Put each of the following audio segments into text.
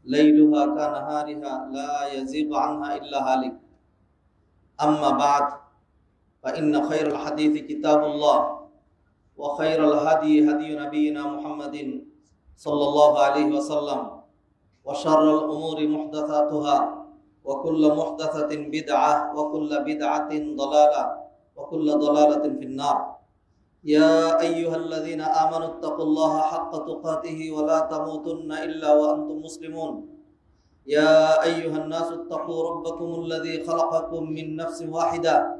ليلها كنهارها لا يزيغ عنها إلا هالك. أما بعد، فإن خير الحديث كتاب الله، وخير الهدي هدي نبينا محمد صلى الله عليه وسلم، وشر الأمور محدثاتها، وكل محدثة بدعة، وكل بدعة ضلالة، وكل ضلالة في النار. يا أيها الذين آمنوا اتقوا الله حق تقاته ولا تموتن إلا وأنتم مسلمون. يا أيها الناس اتقوا ربكم الذي خلقكم من نفس واحدة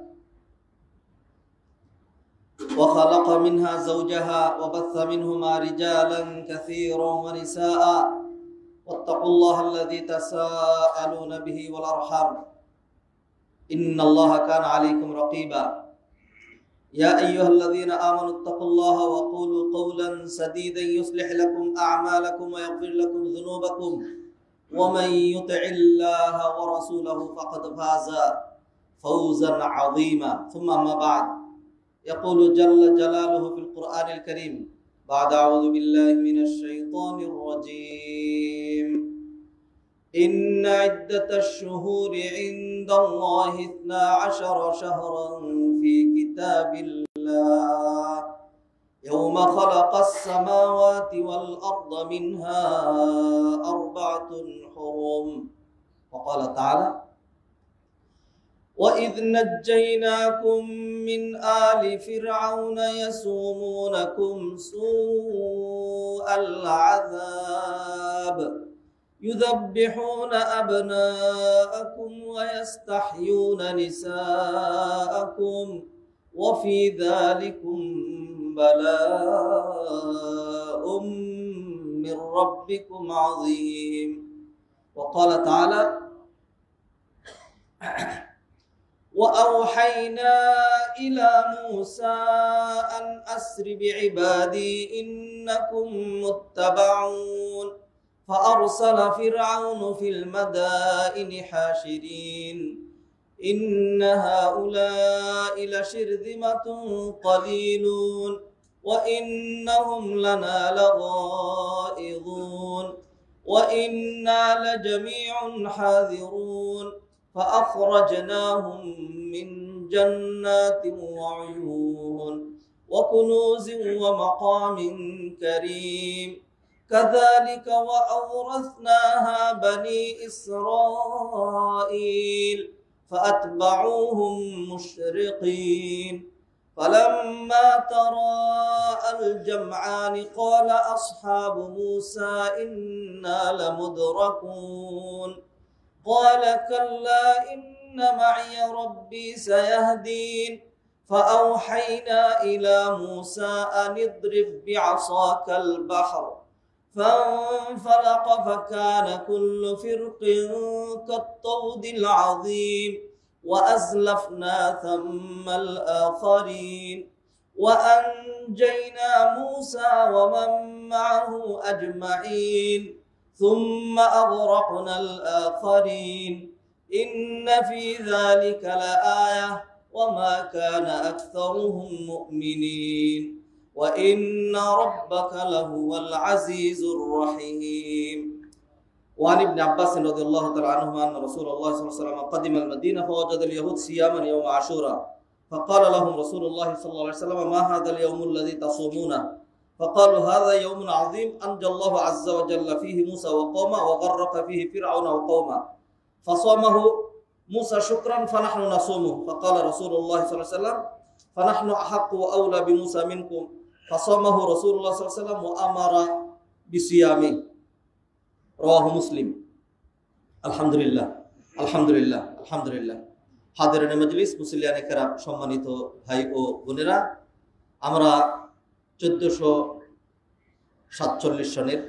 وخلق منها زوجها وبث منهما رجالا كثيرا ونساء، واتقوا الله الذي تساءلون به والأرحام، إن الله كان عليكم رقيبا. يا أيها الذين آمنوا اتقوا الله وقولوا قولا سديدا يصلح لكم أعمالكم ويغفر لكم ذنوبكم، ومن يطع الله ورسوله فقد فاز فوزا عظيما. ثم ما بعد، يقول جل جلاله في القرآن الكريم بعد أعوذ بالله من الشيطان الرجيم: إن عدة الشهور عند الله 12 شهرا في كتاب الله يوم خلق السماوات والأرض منها 4 حرم. وقال تعالى: وإذ نجيناكم من آل فرعون يسومونكم سوء العذاب يذبحون أبناءكم ويستحيون نساءكم وفي ذلكم بلاء من ربكم عظيم. وقال تعالى: وأوحينا إلى موسى أن أسر بعبادي إنكم متبعون فأرسل فرعون في المدائن حاشرين إن هؤلاء لشرذمة قليلون وإنهم لنا لغائظون وإنا لجميع حاذرون فأخرجناهم من جنات وعيون وكنوز ومقام كريم كذلك وأورثناها بني إسرائيل فأتبعوهم مشرقين فلما تراءى الجمعان قال أصحاب موسى إنا لمدركون قال كلا إن معي ربي سيهدين فأوحينا إلى موسى أن اضرب بعصاك البحر فانفلق فكان كل فرق كالطود العظيم وأزلفنا ثم الآخرين وأنجينا موسى ومن معه أجمعين ثم أغرقنا الآخرين إن في ذلك لآية وما كان أكثرهم مؤمنين وإن ربك لهو العزيز الرحيم. وعن ابن عباس رضي الله تعالى عنهما أن رسول الله صلى الله عليه وسلم قدم المدينة فوجد اليهود صياما يوم عاشوراء فقال لهم رسول الله صلى الله عليه وسلم: ما هذا اليوم الذي تصومونه؟ فقالوا: هذا يوم عظيم أنجى الله عز وجل فيه موسى وقومه وغرق فيه فرعون وقومه فصامه موسى شكرا فنحن نصومه. فقال رسول الله صلى الله عليه وسلم: فنحن أحق وأولى بموسى منكم. فصامه رسول الله صلى الله عليه وسلم وأمر بصيامه. رواه مسلم। আলহামদুলিল্লাহ আলহামদুলিল্লাহ আলহামদুলিল্লাহ। হাজিরানে মজলিস, মুসলিয়ানে কেরাম, সম্মানিত ভাই ও বোনেরা, আমরা 1447 সনের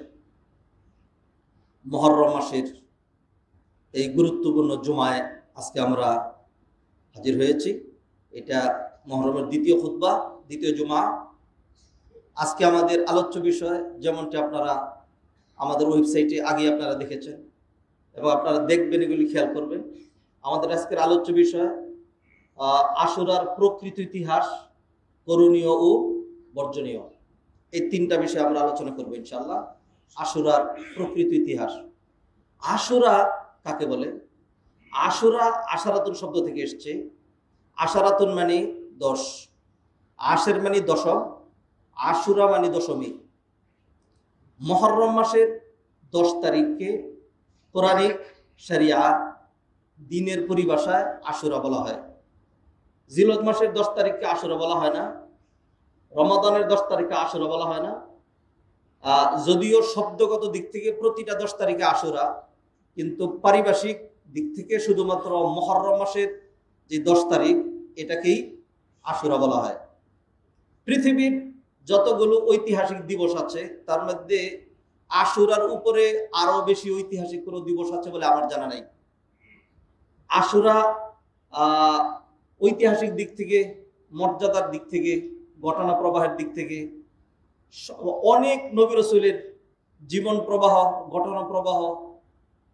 মুহররম মাসের এই গুরুত্বপূর্ণ জুমায় আজকে আমরা হাজির হয়েছি। এটা মুহররমের দ্বিতীয় খুতবা, দ্বিতীয় জুমা। আজকে আমাদের আলোচ্য বিষয়, যেমনটি আপনারা আমাদের ওয়েবসাইটে আগে আপনারা দেখেছেন এবং আপনারা দেখবেন, এগুলি খেয়াল করবেন। আমাদের আজকের আলোচ্য বিষয় আশুরার প্রকৃত ইতিহাস, করণীয় ও বর্জনীয়। এই তিনটা বিষয় আমরা আলোচনা করবো ইনশাআল্লাহ। আশুরার প্রকৃত ইতিহাস, আশুরা কাকে বলে? আশুরা আশারাতুন শব্দ থেকে এসছে। আশারাতুন মানে 10, আশের মানে দশম, আশুরা মানে দশমী। মুহররম মাসের 10 তারিখকে কোরআনিক শরিয়া দিনের পরিভাষায় আশুরা বলা হয়। জিলহজ মাসের 10 তারিখকে আশুরা বলা হয় না, রমাদানের 10 তারিখে আশুরা বলা হয় না। যদিও শব্দগত দিক থেকে প্রতিটা 10 তারিখে আশুরা, কিন্তু পারিভাষিক দিক থেকে শুধুমাত্র মুহররম মাসের যে 10 তারিখ এটাকেই আশুরা বলা হয়। পৃথিবীর যতগুলো ঐতিহাসিক দিবস আছে তার মধ্যে আশুরার উপরে আরো বেশি ঐতিহাসিক কোনো দিবস আছে বলে আমার জানা নাই। আশুরা ঐতিহাসিক দিক থেকে, মর্যাদার দিক থেকে, ঘটনা প্রবাহের দিক থেকে, অনেক নবী রাসূলের জীবন প্রবাহ, ঘটনা প্রবাহ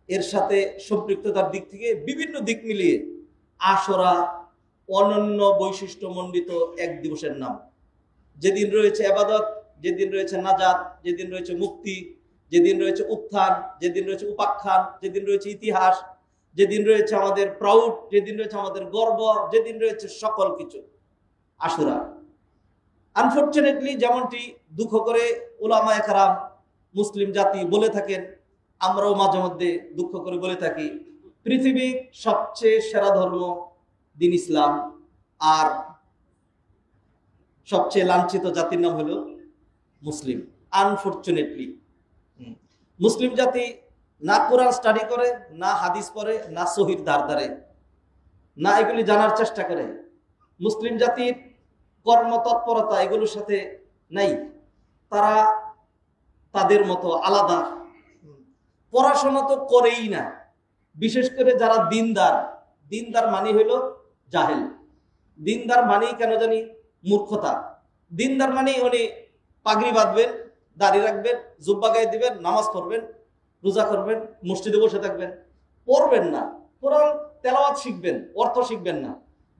এর সাথে সম্পৃক্ততার দিক থেকে বিভিন্ন দিক মিলিয়ে আশুরা অনন্য বৈশিষ্ট্যমণ্ডিত এক দিবসের নাম। যেদিন রয়েছে ইবাদত, যেদিন রয়েছে নাজাত, যেদিন রয়েছে মুক্তি, যেদিন রয়েছে উত্থান, যেদিন রয়েছে উপাখ্যান, যেদিন রয়েছে ইতিহাস, যেদিন রয়েছে আমাদের প্রাউড, যেদিন রয়েছে আমাদের গর্ব, যেদিন রয়েছে সকল কিছু, আশুরা। আনফরচুনেটলি যেমনটি দুঃখ করে উলামায়ে কেরাম মুসলিম জাতি বলে থাকেন, আমরাও মাঝে মধ্যে দুঃখ করে বলে থাকি, পৃথিবীর সবচেয়ে সেরা ধর্ম দিন ইসলাম, আর সবচেয়ে লাঞ্ছিত জাতির নাম হলো মুসলিম। আনফরচুনেটলি মুসলিম জাতি না কোরআন স্টাডি করে, না হাদিস পড়ে, না সহির ধার ধারে, না এগুলি জানার চেষ্টা করে। মুসলিম জাতির কর্মতৎপরতা এগুলোর সাথে নাই, তারা তাদের মতো আলাদা। পড়াশোনা তো করেই না, বিশেষ করে যারা দিনদার। দিনদার মানে হইল জাহেল, দিনদার মানেই কেন জানি মূর্খতা। দিনদার মানেই উনি পাগড়ি বাঁধবেন, দাড়ি রাখবেন, জুব্বা গায়ে দিবেন, নামাজ পড়বেন, রোজা করবেন, মসজিদে বসে থাকবেন, পড়বেন না, কোরআন তেলাওয়াত শিখবেন, অর্থ শিখবেন না,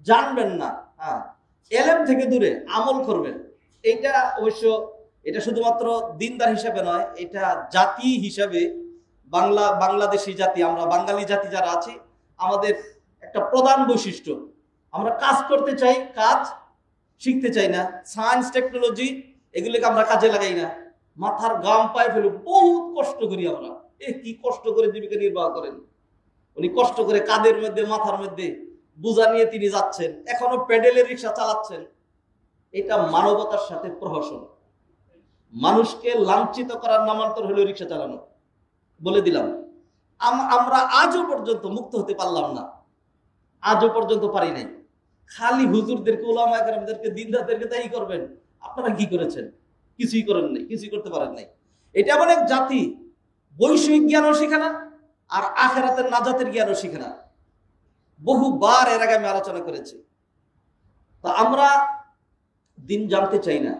জানবেন না, এলেম থেকে দূরে আমল করবেন। এটা অবশ্য এটা শুধুমাত্র দিনদার হিসাবে নয়, এটা জাতি হিসাবে বাংলাদেশি জাতি, আমরা বাঙালি জাতি যারা আছি, আমাদের একটা প্রধান বৈশিষ্ট্য, আমরা কাজ করতে চাই, কাজ শিখতে চাই না। সায়েন্স টেকনোলজি এগুলোকে আমরা কাজে লাগাই না, মাথার গাম পায়ে ফেলে বহুত কষ্ট করি আমরা। কি কষ্ট করে জীবিকা নির্বাহ করেন উনি, কষ্ট করে কাদের মধ্যে মাথার মধ্যে বোঝা নিয়ে তিনি যাচ্ছেন, এখনো প্যাডেলের রিক্সা চালাচ্ছেন। এটা মানবতার সাথে প্রহসন। মানুষকে লাঞ্ছিত করার নামান্তর হলো রিক্সা চালানো। বলে দিলাম, আমরা আজও পর্যন্ত মুক্ত হতে পারলাম না, আজও পর্যন্ত পারি নাই। খালি হুজুরদেরকে, উলামায়ে কেরামদেরকে, দিনদারদেরকে দায়ী করবেন। আপনারা কি করেছেন? কিছুই করেন নাই, কিছুই করতে পারেন নাই। এটা এমন এক জাতি বৈষয়িক জ্ঞানও শিখে না, আর আখিরাতের নাজাতের জ্ঞানও শিখে না। বহুবার এর আগে আমি আলোচনা করেছি। তা আমরা দিন জানতে চাই না।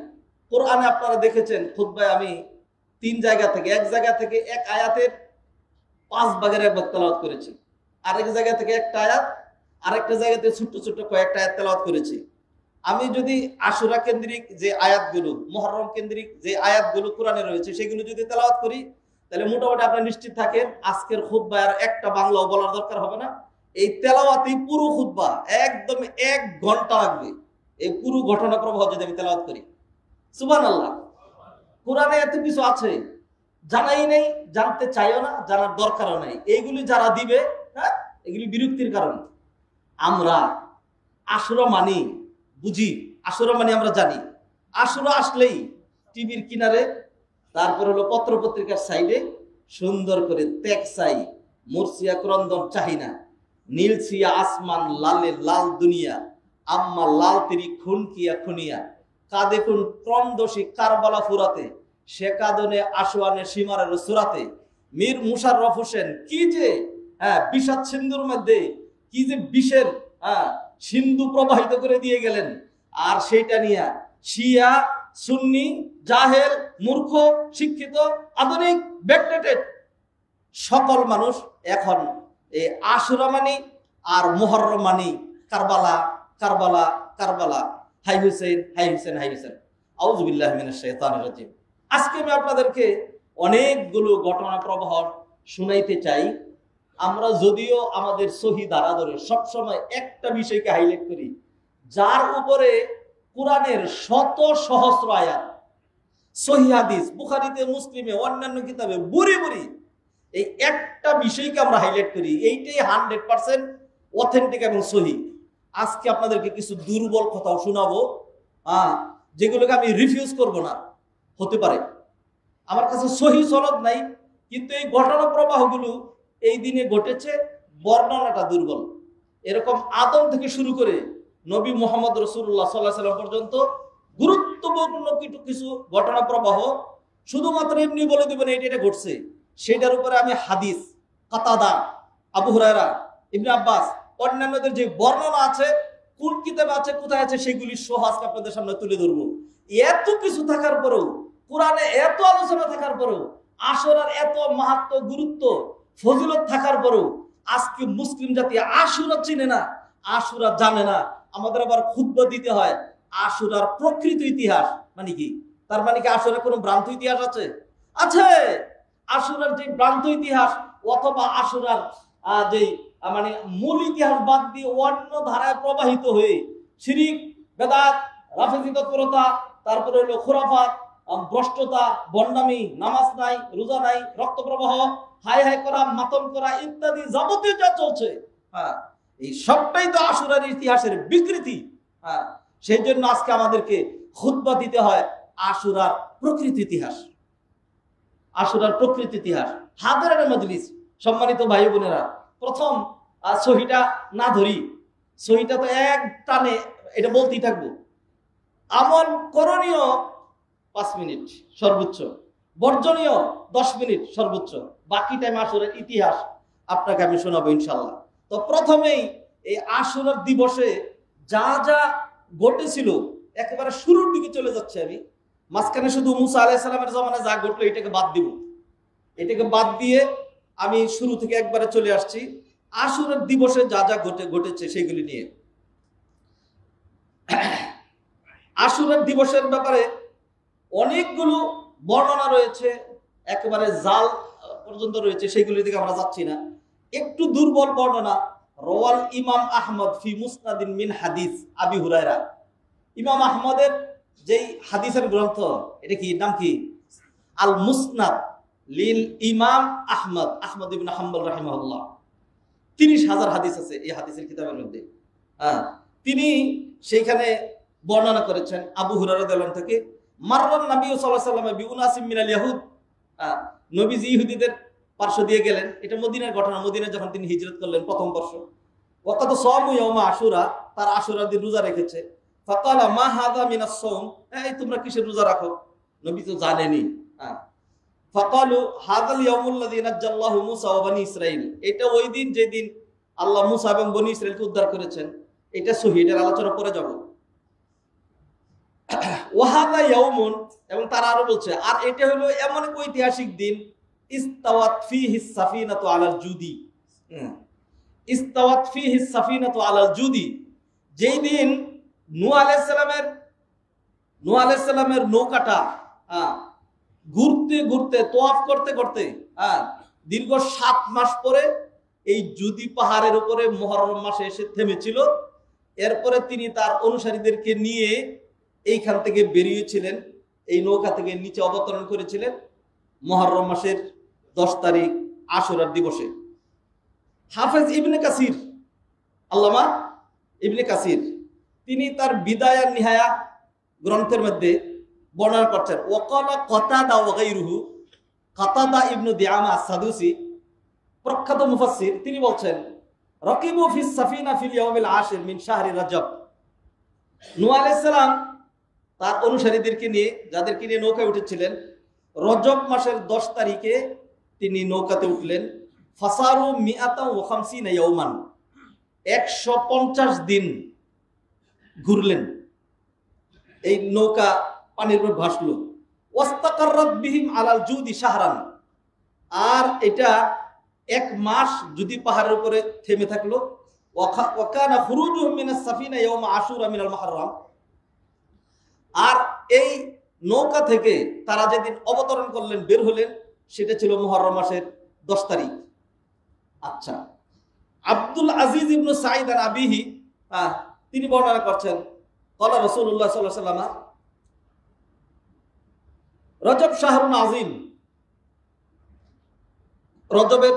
কোরআনে আপনারা দেখেছেন খুতবায় আমি 3 জায়গা থেকে, এক জায়গা থেকে এক আয়াতের 5 ভাগের 1 ভাগ তেলাওয়াত করেছি, আরেক জায়গা থেকে একটা আয়াত, আরেকটা জায়গাতে ছোট্ট ছোট্ট কয়েকটা আয়াত তেলাওয়াত করেছি। আমি যদি আশুরা কেন্দ্রিক যে আয়াতগুলো, মুহররম কেন্দ্রিক যে আয়াতগুলো কোরআনে রয়েছে সেগুলো যদি তেলাওয়াত করি, তাহলে মোটামুটি আপনি নিশ্চিত থাকেন আজকের খুতবায় আর একটা বাংলাও বলার দরকার হবে না। এই তেলাওয়াতেই পুরো খুতবা একদম 1 ঘন্টা লাগবে, এই পুরো ঘটনা প্রবাহ যদি আমি তেলাওয়াত করি। সুবহানাল্লাহ। কোরআনে এত কিছু আছে, জানাই নেই, জানতে চাইও না, জানার দরকারও নাই। এইগুলি যারা দিবে, এগুলি বিরক্তির কারণ। আমরা আশুরা মানি, বুঝি, আশুরা মানি আমরা জানি। আশুরা আসলেই টিভির কিনারে, তারপর হলো পত্র পত্রিকার সাইডে সুন্দর করে ত্যাগ চাই, মুরসিয়া ক্রন্দন চাহিনা, নীলসিয়া আসমান, লালে লাল দুনিয়া, আম্মা লাল তিরি খুন কিয়া খুনিয়া, কাদে খুন ক্রন্দসী কারবালা ফুরাতে, সে কাদনে আশুয়ানে সীমারের সুরাতে, মীর মুশাররফ হোসেন কি যে বিষাদ সিন্ধুর মধ্যে কি যে বিষের সিন্ধু প্রবাহিত করে দিয়ে গেলেন। আর সেইটা নিয়ে শিয়া, সুন্নি, জাহেল, মূর্খ, শিক্ষিত, আধুনিক, ব্যাকডেটেড সকল মানুষ এখন এই আশুরা মানি আর মুহররম মানি কারবালা কারবালা কারবালা, হাই হুসেন হাই হুসেন হাই হুসেন। আউযু বিল্লাহি মিনাশ শাইতানির রাজিম। আজকে আমি আপনাদেরকে অনেকগুলো ঘটনা প্রবাহ শুনাইতে চাই। আমরা যদিও আমাদের সহি ধারা ধরে সবসময় একটা বিষয়কে হাইলাইট করি, যার উপরে কোরআনের শত সহস্র আয়াত, সহি হাদিস, বুখারীতে, মুসলিমে, অন্যান্য কিতাবে বুড়ি বুড়ি, এই একটা বিষয়কে আমরা হাইলাইট করি, এইটাই 100% অথেন্টিক এবং সহি। আজকে আপনাদেরকে কিছু দুর্বল কথাও শোনাবো, যেগুলোকে আমি রিফিউজ করব না। হতে পারে আমার কাছে সহি সনদ নাই, কিন্তু এই ঘটনা প্রবাহগুলো এই দিনে ঘটেছে, বর্ণনাটা দুর্বল। এরকম আদম থেকে শুরু করে নবী মুহাম্মদ রাসূলুল্লাহ সাল্লাল্লাহু আলাইহি ওয়াসাল্লাম পর্যন্ত গুরুত্বপূর্ণ কিছু ঘটনা প্রবাহ শুধুমাত্র এমনি বলে দেবেন এটা ঘটছে, সেটার উপরে আমি হাদিস, কাতাদা, আবু হুরায়রা, ইবনে আব্বাস, অন্যান্যদের যে বর্ণনা আছে, কোন কিতাবে আছে, কোথায় আছে, সেগুলি সহ আজকে আপনাদের সামনে তুলে ধরবো। এত কিছু থাকার পরেও, কোরআনে এত আলোচনা থাকার পরেও, আশুরার এত মাহাত্ম্য, গুরুত্ব, ফজিলত থাকার পরেও আজকে মুসলিম জাতি আশুরা চিনে না, আশুরা জানে না। আমাদের আবার খুতবা দিতে হয় আশুরার প্রকৃত ইতিহাস মানে কি। তার মানে কি আশুরার কোনো ভ্রান্ত ইতিহাস আছে? আছে। আশুরার যে ভ্রান্ত ইতিহাস অথবা আশুরার যে মানে মূল ইতিহাস বাদ দিয়ে অন্য ধারায় প্রবাহিত হয়ে শিরিক, বেদাত, রাফেজি তৎপরতা, তারপরে হলো খুরাফাত, ভ্রষ্টতা, বন্ডামি, নামাজ নাই, রোজা নাই, রক্ত প্রবাহ, হাই হাই করা, মাতম করা ইত্যাদি যাবতীয় যা চলছে, এই সবটাই তো আশুরার ইতিহাসের বিকৃতি। সেই জন্য আজকে আমাদেরকে খুতবা দিতে হয় আশুরার প্রকৃত ইতিহাস, আশুরার প্রকৃত ইতিহাস। হাজারের মজলিস, সম্মানিত ভাই বোনেরা, প্রথম সহিটা না ধরি, সহিটা তো এক টানে এটা বলতেই থাকবো। আমল করণীয় 5 মিনিট সর্বোচ্চ, বর্জনীয় 10 মিনিট সর্বোচ্চ, বাকি টাইম আশুরার ইতিহাস আপনাকে আমি শোনাবো ইনশাল্লাহ। তো প্রথমেই এই আশুরার দিবসে যা যা ঘটেছিল একেবারে শুরুর দিকে চলে যাচ্ছে আমি। মাঝখানে শুধু মুসা আলাইহিস সালামের জমানায় যা ঘটলো এটাকে বাদ দিব, এটাকে বাদ দিয়ে আমি শুরু থেকে একবারে চলে আসছি আশুরার দিবসে যা যা ঘটেছে সেগুলি নিয়ে। আশুরার দিবসের ব্যাপারে অনেকগুলো বর্ণনা রয়েছে, একেবারে জাল পর্যন্ত রয়েছে, সেগুলির দিকে আমরা যাচ্ছি না। একটু দুর্বল বর্ণনা, রওয়াল ইমাম আহমদ ফি মুসনাদিন মিন হাদিস আবি হুরায়রা। ইমাম আহমদের যেই হাদিসের গ্রন্থ, এটা কি নাম কি? আল মুসনাদ লিল ইমাম আহমদ, আহমদ ইবনে হাম্বল রাহিমাহুল্লাহ। 30,000 হাদিস আছে এই হাদিসের কিতাবের মধ্যে। তিনি সেইখানে বর্ণনা করেছেন আবু হুরায়রা রাদিয়াল্লাহু আনহু থেকে, মাররান নবী সাল্লাল্লাহু আলাইহি ওয়াসাল্লাম বিউনাসিম মিনাল ইয়াহুদ, নবীজি ইহুদিদের পার্শ্ব দিয়ে গেলেন। এটা মদিনার ঘটনা, মদিনায় যখন তিনি হিজরত করলেন প্রথম বর্ষ। ওয়াকাদ সামু ইয়াউমা আশুরা, তার আশুরার দিন রোজা রেখেছে। ফাকালা মা হাযা মিনাস সাওম, এই তোমরা কিসের রোজা রাখো? নবী তো জানেনই। ফাকালু হাযাল ইয়াউমুল্লাযী নাজ্জাল্লাহু মুসা ওয়া বনী ইসরাঈল, এটা ওই দিন যেদিন আল্লাহ মুসা এবং বনী ইসরাঈলকে উদ্ধার করেছেন। এটা সহিহ, এর আলোচনা পরে যাব। ওয়াহাদা ইয়াউমুন, এবং তারা আরো বলছে, আর এটা হলো এমন এক ঐতিহাসিক দিন, ইস্তাওয়াত ফীহি সাফিনাতু আলাল জুদি, ইস্তাওয়াত ফীহি সাফিনাতু আলাল জুদি, যেই দিন নূহ আলাইহিস সালামের নৌকাটা ঘুরতে ঘুরতে, তোয়াফ করতে করতে দীর্ঘ 7 মাস পরে এই জুদি পাহাড়ের উপরে মুহররম মাসে এসে থেমেছিল। এরপরে তিনি তার অনুসারীদেরকে নিয়ে এইখান থেকে বেরিয়েছিলেন, এই নৌকা থেকে নিচে অবতরণ করেছিলেন মুহররম মাসের 10 তারিখ আশুরার দিবসে। হাফেজ ইবনে কাসির, আল্লামা ইবনে কাসির, তিনি তার বিদায়া নিহায়া গ্রন্থের মধ্যে বর্ণনা করছেন। ওয়াকালা কাতাদা ওয়া গায়রুহু, কাতাদা ইবনে দিআমা আস-সাদুসি, প্রখ্যাত মুফাসসির, তিনি বলছেন, রাকিবু ফিস সাফিনা ফিল ইয়াউমিল আশির মিন শাহরি রজব। নূহ আলাইহিস সালাম তার অনুসারীদেরকে নিয়ে, যাদেরকে নিয়ে নৌকায় উঠেছিলেন, রজব মাসের 10 তারিখে তিনি নৌকাতে উঠলেন। ফাসারু মিআতা ওয়া খামসিনা ইয়াওমান, 150 দিন ঘুরলেন, এই নৌকা পানির উপর ভাসলো। ওয়াস্তাকাররাত বিহিম আলাল জুদি শাহরান, আর এটা 1 মাস যদি পাহাড়ের উপরে থেমে থাকলো। ওয়া কানা খুরুজুহুম মিনাস সাফিনা ইয়াওমা আশুরা মিনাল মুহররম, আর এই নৌকা থেকে তারা যেদিন অবতরণ করলেন, বের হলেন, সেটা ছিল মুহররম মাসের 10 তারিখ। আচ্ছা, আব্দুল আজিজ ইবনু সাঈদ আন আবিহি তিনি বর্ণনা করছেন, ক্বালা রাসূলুল্লাহ সাল্লাল্লাহু আলাইহি ওয়াসাল্লাম রজব শাহরুন আযীম। রজবের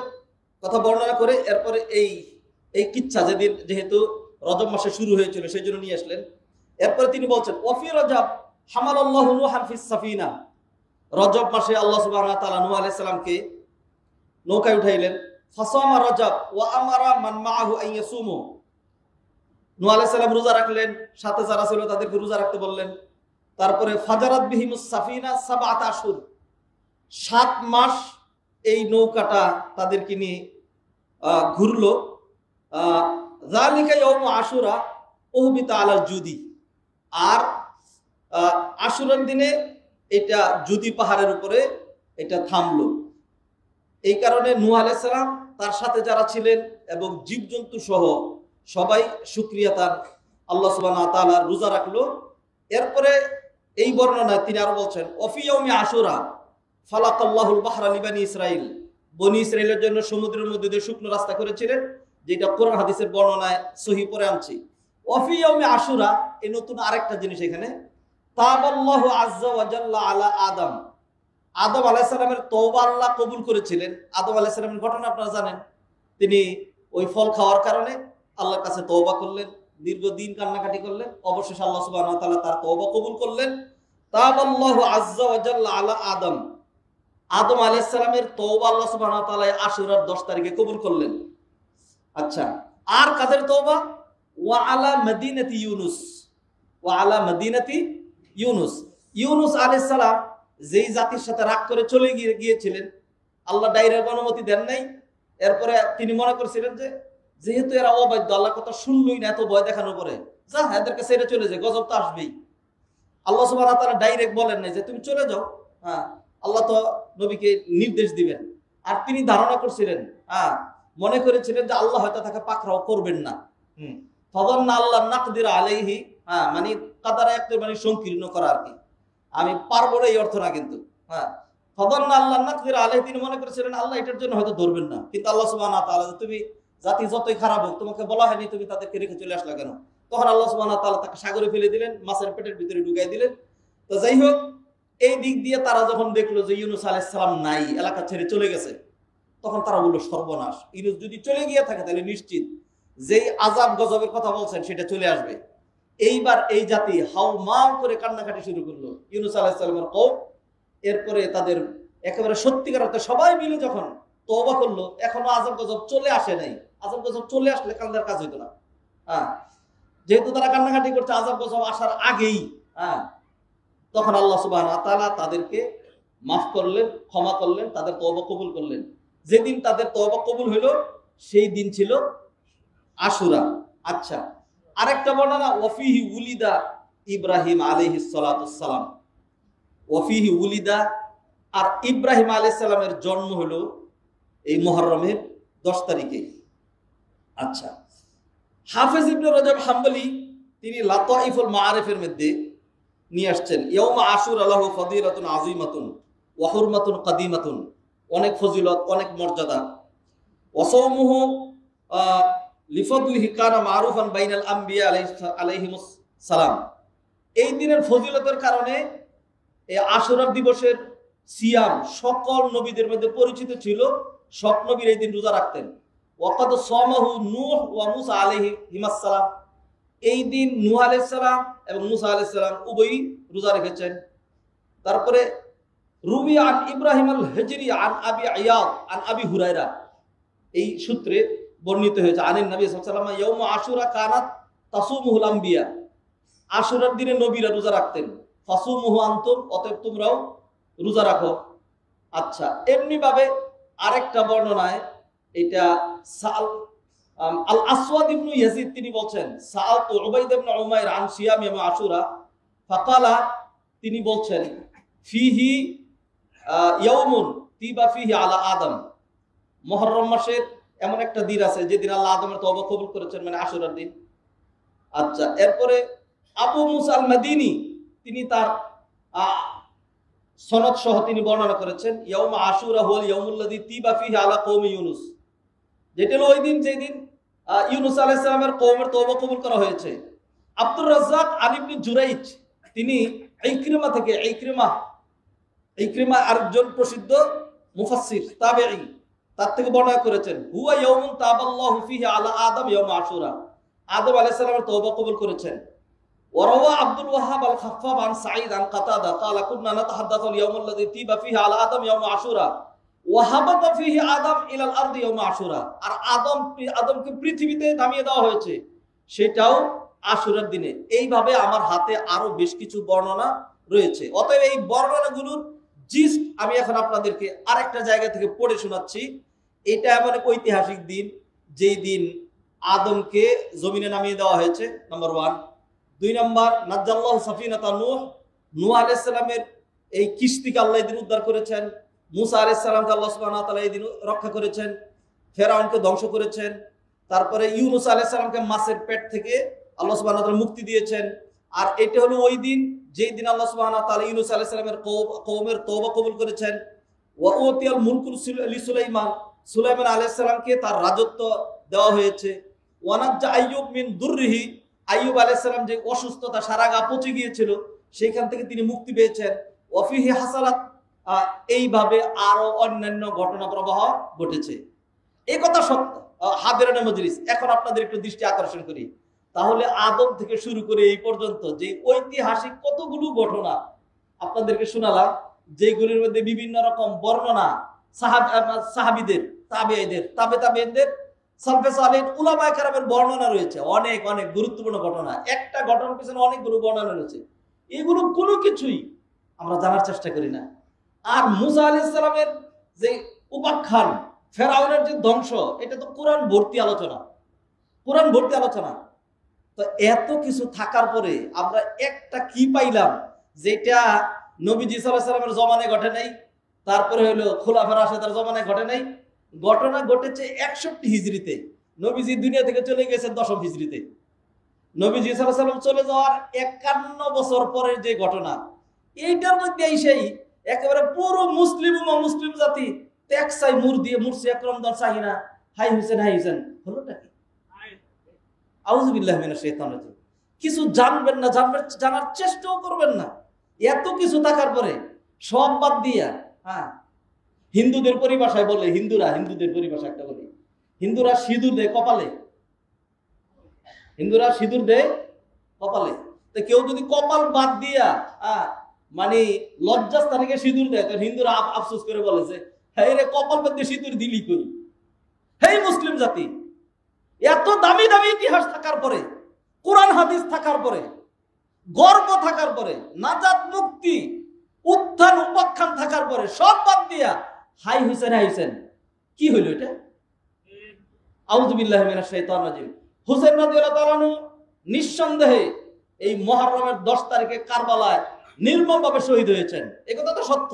কথা বর্ণনা করে এরপরে এই কিচ্ছা যেদিন যেহেতু রজব মাসে শুরু হয়েছিল সেই জন্য নিয়ে আসলেন। এরপরে তিনি বলছেন ওয়াফি রজব হামালাল্লাহু নূহান ফিস সাফিনা, রজব মাসে আল্লাহ সুবহানাহু ওয়া তাআলা নূহ আলাইহিস সালামকে নৌকায় উঠাইলেন। ফাসামা রজব ওয়া আমারা মান মাআহু আন ইয়াসুমু, নূহ আলাইহিস সালাম রোজা রাখলেন, সাথে যারা ছিল তাদেরকে রোজা রাখতে বললেন। তারপরে ফাজারাত বিহিমুস সাফিনা 7 আশহুর, 7 মাস এই নৌকাটা তাদেরকে নিয়ে ঘুরলো। যালিকা ইয়াউমু আশুরা উহবিতা আলাল জুদি, আর আশুরার দিনে এটা জুদি পাহাড়ের উপরে এটা থামলো। এই কারণে নূহ আলাইহিস সালাম তার সাথে যারা ছিলেন এবং জীবজন্তু সহ সবাই শুকরিয়া তার আল্লাহ সুবহানাহু ওয়া তাআলার রোজা রাখলো। এরপরে এই বর্ণনায় তিনি আরো বলছেন ওয়াফি ইয়াউমি আশুরা ফালাকাল্লাহুল বাহরা লিবানি ইসরাইল, বনি ইসরাইলের জন্য সমুদ্রের মধ্যে দিয়ে শুকনো রাস্তা করেছিলেন, যেটা কোরআন হাদিসের বর্ণনায় সহিহ পরে আনছি। ওয়াফি ইয়াউমি আশুরা, এই নতুন আরেকটা জিনিস এখানে, তাবাল্লাহু আযজা ওয়া জাল্লা আলা আদম, আদম আলাইহিস সালামের তওবা আল্লাহ কবুল করেছিলেন। আদম আলাইহিস সালামের ঘটনা আপনারা জানেন, তিনি ওই ফল খাওয়ার কারণে আল্লাহর কাছে তওবা করলেন, দীর্ঘদিন কান্নাকাটি করলেন, অবশেষে আল্লাহ সুবহানাহু ওয়া তাআলা তার তওবা কবুল করলেন। তাবাল্লাহু আযজা ওয়া জাল্লা আলা আদম, আদম আলাইহিস সালামের তওবা আল্লাহ সুবহানাহু ওয়া তাআলা আশুরার 10 তারিখে কবুল করলেন। আচ্ছা, আর কাদের তওবা? ওয়া আলা মদিনাতি ইউনুস, ওয়া আলা মদিনাতি ইউনুস, ইউনুস আলাইহিস সালাম যেই জাতির সাথে রাগ করে চলে গিয়েছিলেন, আল্লাহ ডাইরেক্ট অনুমতি দেন নাই। এরপরে তিনি মনে করছিলেন যে যেহেতু এরা অবাধ্য, আল্লাহ কথা শুনলই না, এত ভয় দেখানোর পরে যা এদেরকে ছেড়ে চলে যায়, গজব তো আসবেই। আল্লাহ সুবহানাহু ওয়া তাআলা ডাইরেক্ট বলেন নাই যে তুমি চলে যাও, আল্লাহ তো নবীকে নির্দেশ দিবেন। আর তিনি ধারণা করছিলেন, মনে করেছিলেন যে আল্লাহ হয়তো তাকে পাকড়াও করবেন না। ফাযান্না আল্লাহ নাকদির আলাইহি, মানে কাদারা একটা মানে সংকীর্ণ করা আর কি, আমি পারবো না এই অর্থ না, কিন্তু ফাযান্না আল্লাহ নাকদির আলাইহি, তিনি মনে করেছিলেন আল্লাহ এটার জন্য হয়তো ধরবেন না। কিন্তু আল্লাহ সুবহানাহু ওয়া তাআলা, তুমি জাতি যতই খারাপ হোক, তোমাকে বলা হয়নি তুমি তাদেরকে রেখে চলে আসলা কেন? তখন আল্লাহ সুবহানাহু ওয়া তাআলা তাকে সাগরে ফেলে দিলেন, মাছের পেটের ভিতরে ঢুকাই দিলেন। তো যাই হোক, এই দিক দিয়ে তারা যখন দেখলো যে ইউনুস আলাইহিস সালাম নাই, এলাকা ছেড়ে চলে গেছে, তখন তারা বলল সর্বনাশ, ইউনুস যদি চলে গিয়ে থাকে তাহলে নিশ্চিত যেই আযাব গজবের কথা বলছেন সেটা চলে আসবে। এইবার এই জাতি হাউমাউ করে কান্নাকাটি শুরু করলো, ইউনুস আলাইহিস সালামের কওম। এরপরে তাদের একেবারে সত্যিকার অর্থে সবাই মিলে যখন তওবা করলো, এখনো আযাব গজব চলে আসে নাই। আযাব গজব চলে আসলে কান্নার কাজ হইতো না, যেহেতু তারা কান্নাকাটি করছে আযাব গজব আসার আগেই, তখন আল্লাহ সুবহানাহু ওয়া তাআলা তাদেরকে মাফ করলেন, ক্ষমা করলেন, তাদের তওবা কবুল করলেন। যেদিন তাদের তওবা কবুল হইল সেই দিন ছিল আশুরা। আচ্ছা, আরেকটা বর্ণনা ওয়াফিহি উলিদা ইব্রাহিম আলাইহিস সালাতুস সালাম, ওয়াফিহি উলিদা, আর ইব্রাহিম আলাইহিস সালামের জন্ম হলো এই মুহররমের 10 তারিখে। আচ্ছা, হাফেজ ইবনে রজব হাম্বলি তিনি লাতাইফুল মাআরিফের মধ্যে নিয়ে আসছেন ইয়াউমা আশুরা লাহু ফাদিলাতুন আযীমাতুন ওয়া হুরমাতুন কাদিমাতুন, অনেক ফজিলত, অনেক মর্যাদা। ওয়া সাওমুহু লিফাদলিহি কানা মারুফান বাইনাল আম্বিয়া আলাইহিমুস সালাম, এই দিনের ফজিলতের কারণে এই আশুরার দিবসের সিয়াম সকল নবীদের মধ্যে পরিচিত ছিল, সব নবীর এই দিন রোজা রাখতেন। ওয়াকাদ সামাহু নূহ ওয়া মূসা আলাইহিমাস সালাম, এই দিন নূহ আলাইহিস সালাম এবং মূসা আলাইহিস সালাম উভয়ই রোজা রেখেছেন। তারপরে রুবি আন ইব্রাহিম আল হিজরি আন আবি আয়াদ আন আবি হুরায়রা, এই সূত্রে বর্ণিত হয়েছে আনিন নবী সাল্লাল্লাহু আলাইহি ওয়াসাল্লাম ইয়াউমু আশুরা কানাত তাসুমুহুল আম্বিয়া, আশুরার দিনে নবীরা রোজা রাখতেন। ফাসুমুহু আনতুম, অতএব তোমরাও রোজা রাখো। আচ্ছা, এমনি ভাবে আরেকটা বর্ণনায় এটা আল আসওয়াদ ইবনে ইয়াজিদ তিনি বলছেন সাআলতু উবাইদ ইবনে উমাইর আন সিয়াম ইয়াম আশুরা ফাকালা, তিনি বলছেন ফিহি ইয়াউমুন তিবা ফিহি আলা আদম, মুহররম মাসের এমন একটা দিন আছে যেদিন আল্লাহ আদমের তওবা কবুল করেছেন, মানে আশুরার দিন। আচ্ছা, এরপরে আবু মুসা আল মাদিনী তিনি তার সনদ সহ তিনি বর্ণনা করেছেন, ইয়াউম আশুরা হুয়াল ইয়াউমুল্লাযী তিবা ফীহি আলা কওমি ইউনুস, যেটা হলো ওই দিন যেদিন ইউনুস আলাইহিস সালামের কওমের তওবা কবুল করা হয়েছে। আব্দুর রাজ্জাক আন ইবনে জুরাইজ তিনি ইকরিমা থেকে, ইকরিমা আরেকজন প্রসিদ্ধ মুফাসসির তাবেঈ, তার থেকে বর্ণনা করেছেন, হুয়া ইয়াউমুন তাবাল্লাহু ফীহি আলা আদম ইয়াউম আশুরা, আদম আলাইহিস সালামের তওবা কবুল করেছেন। ওয়ারাওয়া আব্দুল ওয়াহাব আল খাফফাফ আন সাঈদ আন কাতাদা ক্বালা কুননা নাতাহাদ্দাসু আল ইয়াউম আল্লাযী তিবা ফীহি আলা আদম ইয়াউম আশুরা ওয়া হাবাতা ফীহি আদম ইলাল আরদি ইয়াউম আশুরা, আর আদমকে পৃথিবীতে নামিয়ে দেওয়া হয়েছে সেটাও আশুরার দিনে। এইভাবে আমার হাতে আরো বেশ কিছু বর্ণনা রয়েছে। অতএব এই বর্ণনাগুলোর জিস্ট আমি এখন আপনাদেরকে আরেকটা জায়গা থেকে পড়ে শোনাচ্ছি। এটা এমন এক ঐতিহাসিক দিন যেই দিন আদমকে জমিনে নামিয়ে দেওয়া হয়েছে, নাম্বার 1। 2 নম্বর, নাজ্জাল্লাহু সাফিনাতা নূহ আলাইহিস সালামের এই কিস্তিকে আল্লাহ এই দিন উদ্ধার করেছেন। মুসা আলাইহিস সালামকে আল্লাহ সুবহানাহু ওয়া তাআলা এই দিন রক্ষা করেছেন, ফেরাউনকে ধ্বংস করেছেন। তারপরে ইউনুস আলাইহিস সালামকে মাছের পেট থেকে আল্লাহ সুবহানাহু ওয়া তাআলা মুক্তি দিয়েছেন। আর এটা হলো ওই দিন যেই দিন আল্লাহ সুবহানাহু ওয়া তাআলা ইউনুস আলাইহিস সালামের কওমের তওবা কবুল করেছেন। ওয়া উতিয়াল মুলকুল লিসুলাইমান, সুলাইমান আলাইহিস সালামকে তার রাজত্ব দেওয়া হয়েছে। ওয়া নাজ্জা আইয়ুব মিন দুররিহি, আইয়ুব আলাইহিস সালাম যে অসুস্থতা, সারা গা পচে গিয়েছিল, সেইখান থেকে তিনি মুক্তি পেয়েছেন। ওয়া ফিহি হাসালাত, এইভাবে আরো অন্যান্য ঘটনা প্রবাহ ঘটেছে। এই কথা সত্য হাদিরানে মজলিস। এখন আপনাদের একটু দৃষ্টি আকর্ষণ করি, তাহলে আদম থেকে শুরু করে এই পর্যন্ত যে ঐতিহাসিক কতগুলো ঘটনা আপনাদেরকে শোনালাম, যেগুলির মধ্যে বিভিন্ন রকম বর্ণনা সাহাবীদের, তাবেঈদের, তাবেঈদের, সালফে সালেহ, উলামায়ে কেরামের বর্ণনা রয়েছে। অনেক অনেক গুরুত্বপূর্ণ ঘটনা, একটা ঘটনার পিছনে অনেকগুলো বর্ণনা রয়েছে। এগুলো কোনো কিছুই আমরা জানার চেষ্টা করি না। আর মুসা আলাইহিস সালামের যে উপাখ্যান, ফেরাউনের যে ধ্বংস, এটা তো কোরআন ভর্তি আলোচনা, কোরআন ভর্তি আলোচনা। তো এত কিছু থাকার পরে আমরা একটা কি পাইলাম, যেটা নবীজি সাল্লাল্লাহু আলাইহি সাল্লামের জমানায় ঘটে নাই, তারপরে হলো খোলাফায়ে রাশিদের জমানায় ঘটে নাই। ঘটনা ঘটেছে 61 হিজরিতে। নবীজি দুনিয়া থেকে চলে গেছেন 10ম হিজরিতে। নবীজি সাল্লাল্লাহু আলাইহি সাল্লাম চলে যাওয়ার 51 বছর পরের যে ঘটনা, এইটার মধ্যে সেই একেবারে পুরো মুসলিম জাতি ত্যাগ চাই, মুর দিয়ে মুরসি আকরাম দর চাহিনা, হাই হোসেন হাই হোসেন, হলোটা কি? আউযুবিল্লাহি মিনাশ শাইতানির রাজিম। কিছু জানবেন না, জানার চেষ্টাও করবেন না। এত কিছু থাকার পরে সব বাদ দিয়া, হিন্দুদের পরিভাষায় বলে, হিন্দুদের পরিভাষা একটা বলি, হিন্দুরা সিঁদুর দেয় কপালে, হিন্দুরা সিঁদুর দেয় কপালে। তো কেউ যদি কপাল বাদ দিয়া মানে লজ্জাস্থানে সিঁদুর দেয়, তো হিন্দুরা আফসোস করে বলে যে, হ্যাঁ রে, কপাল বাদ দিয়ে সিঁদুর দিলি কই? হেই মুসলিম জাতি, এত দামি দামি ইতিহাস থাকার পরে, কোরআন হাদিস থাকার পরে, গর্ব থাকার পরে, নাজাত মুক্তি উত্থান উপাখ্যান থাকার পরে সব বাদ দিয়া হাই হোসেন হাই হোসেন, কি হইল এটা? আউযুবিল্লাহি মিনাশ শাইতানির রাজিম। হুসাইন রাদিয়াল্লাহু তাআলা আনহু নিঃসন্দেহে এই মুহররমের 10 তারিখে কারবালায় নির্মমভাবে শহীদ হয়েছেন, এই কথা তো সত্য।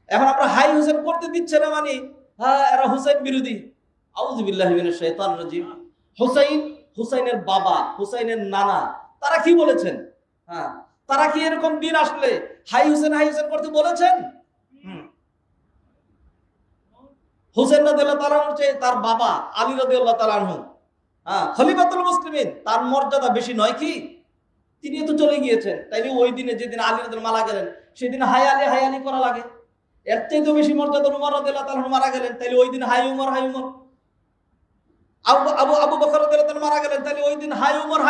এখন আমরা হাই হোসেন করতে দিচ্ছে না, মানে এরা হুসাইন বিরোধী। আউযুবিল্লাহি মিনাশ শাইতানির রাজিম। হুসাইনের বাবা, হুসাইনের নানা, তারা কি বলেছেন? তারা কি এরকম দিন আসলে হাই হোসেন করতে বলেছেন? হুসাইন রাদিয়াল্লাহু তাআলা আনহু চেয়ে তার বাবা আলী রাদিয়াল্লাহু তাআলা আনহু খলিফাতুল মুসলিমিন, তার মর্যাদা বেশি নয় কি? তিনি তো চলে গিয়েছেন, তাইলে ওই দিনে যেদিন আলী রাদিয়াল্লাহু মারা গেলেন, সেদিন হাই আলী করা লাগে। এর চেয়ে তো বেশি মর্যাদা উমর রাদিয়াল্লাহু তাআলা মারা গেলেন, তাইলে ওই দিন হাই উমর। আবু বকর রাদিয়াল্লাহু তাআলা মারা গেলেন, তাইলে ওই দিন হাই উমর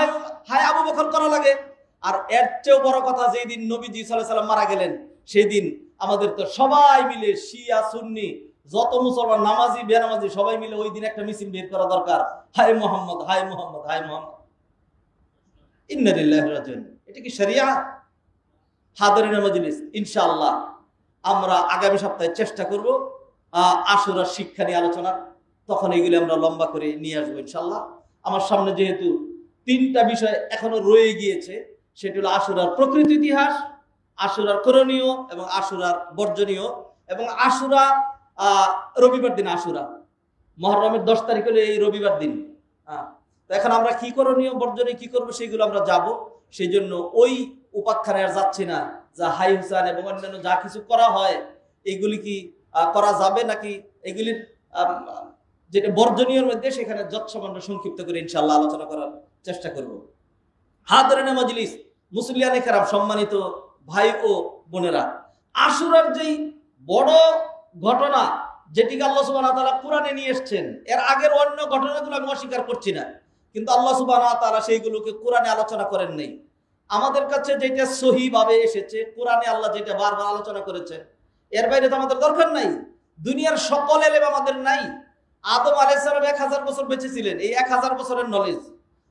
হাই আবু বকর করা লাগে। আর এর চেয়েও বড় কথা, যেই দিন নবীজি সাল্লাল্লাহু আলাইহি ওয়াসাল্লাম মারা গেলেন, সেই দিন আমাদের তো সবাই মিলে, শিয়া সুন্নি যত মুসলমান, নামাজি বেনামাজি, সবাই মিলে ওই দিন একটা মিছিল বের করা দরকার, হাই মুহাম্মদ হাই মুহাম্মদ হাই মুহাম্মদ, ইন্না লিল্লাহি ওয়া ইন্না ইলাইহি রাজিউন। এটা কি শরিয়া? হাদিরিনে মজলিস, ইনশাআল্লাহ আমরা আগামী সপ্তাহে চেষ্টা করব আশুরার শিক্ষা নিয়ে আলোচনা, তখন এগুলি আমরা লম্বা করে নিয়ে আসবো ইনশাআল্লাহ। আমার সামনে যেহেতু 3টা বিষয় এখনো রয়ে গিয়েছে, সেটি হলো আশুরার প্রকৃত ইতিহাস, আশুরার করণীয় এবং আশুরার বর্জনীয়, এবং আশুরা রবিবার দিন, আশুরা মুহররমের 10 তারিখ হলো এই রবিবার দিন। তো এখন আমরা কি করণীয় বর্জনীয় কি করবো, সেগুলো আমরা যাব। সেই জন্য ওই উপাখ্যানে আর যাচ্ছি না, যা হাই হুসাইন এবং অন্যান্য যা কিছু করা হয় এগুলি কি করা যাবে নাকি এগুলির যেটা বর্জনীয় মধ্যে সেখানে যৎসামান্য সংক্ষিপ্ত করে ইনশাআল্লাহ আলোচনা করার চেষ্টা করব। হাদরানে মজলিস, মুসলিয়ানে কেরাম, সম্মানিত ভাই ও বোনেরা, আশুরার যেই বড় ঘটনা যেটিকে আল্লাহ সুবহানাহু ওয়া তাআলা কোরআনে নিয়ে এসেছেন, এর আগের অন্য ঘটনাগুলো আমি অস্বীকার করছি না, কিন্তু আল্লাহ সুবহানাহু ওয়া তাআলা সেইগুলোকে কোরআনে আলোচনা করেন নাই। আমাদের কাছে যেটা সহি ভাবে এসেছে, কোরআনে আল্লাহ যেটা বারবার আলোচনা করেছেন, এর বাইরে তো আমাদের দরকার নাই। দুনিয়ার সকল এলেম আমাদের নাই। আদম আলাইহিস সালাম 1000 বছর বেঁচে ছিলেন, এই 1000 বছরের নলেজ।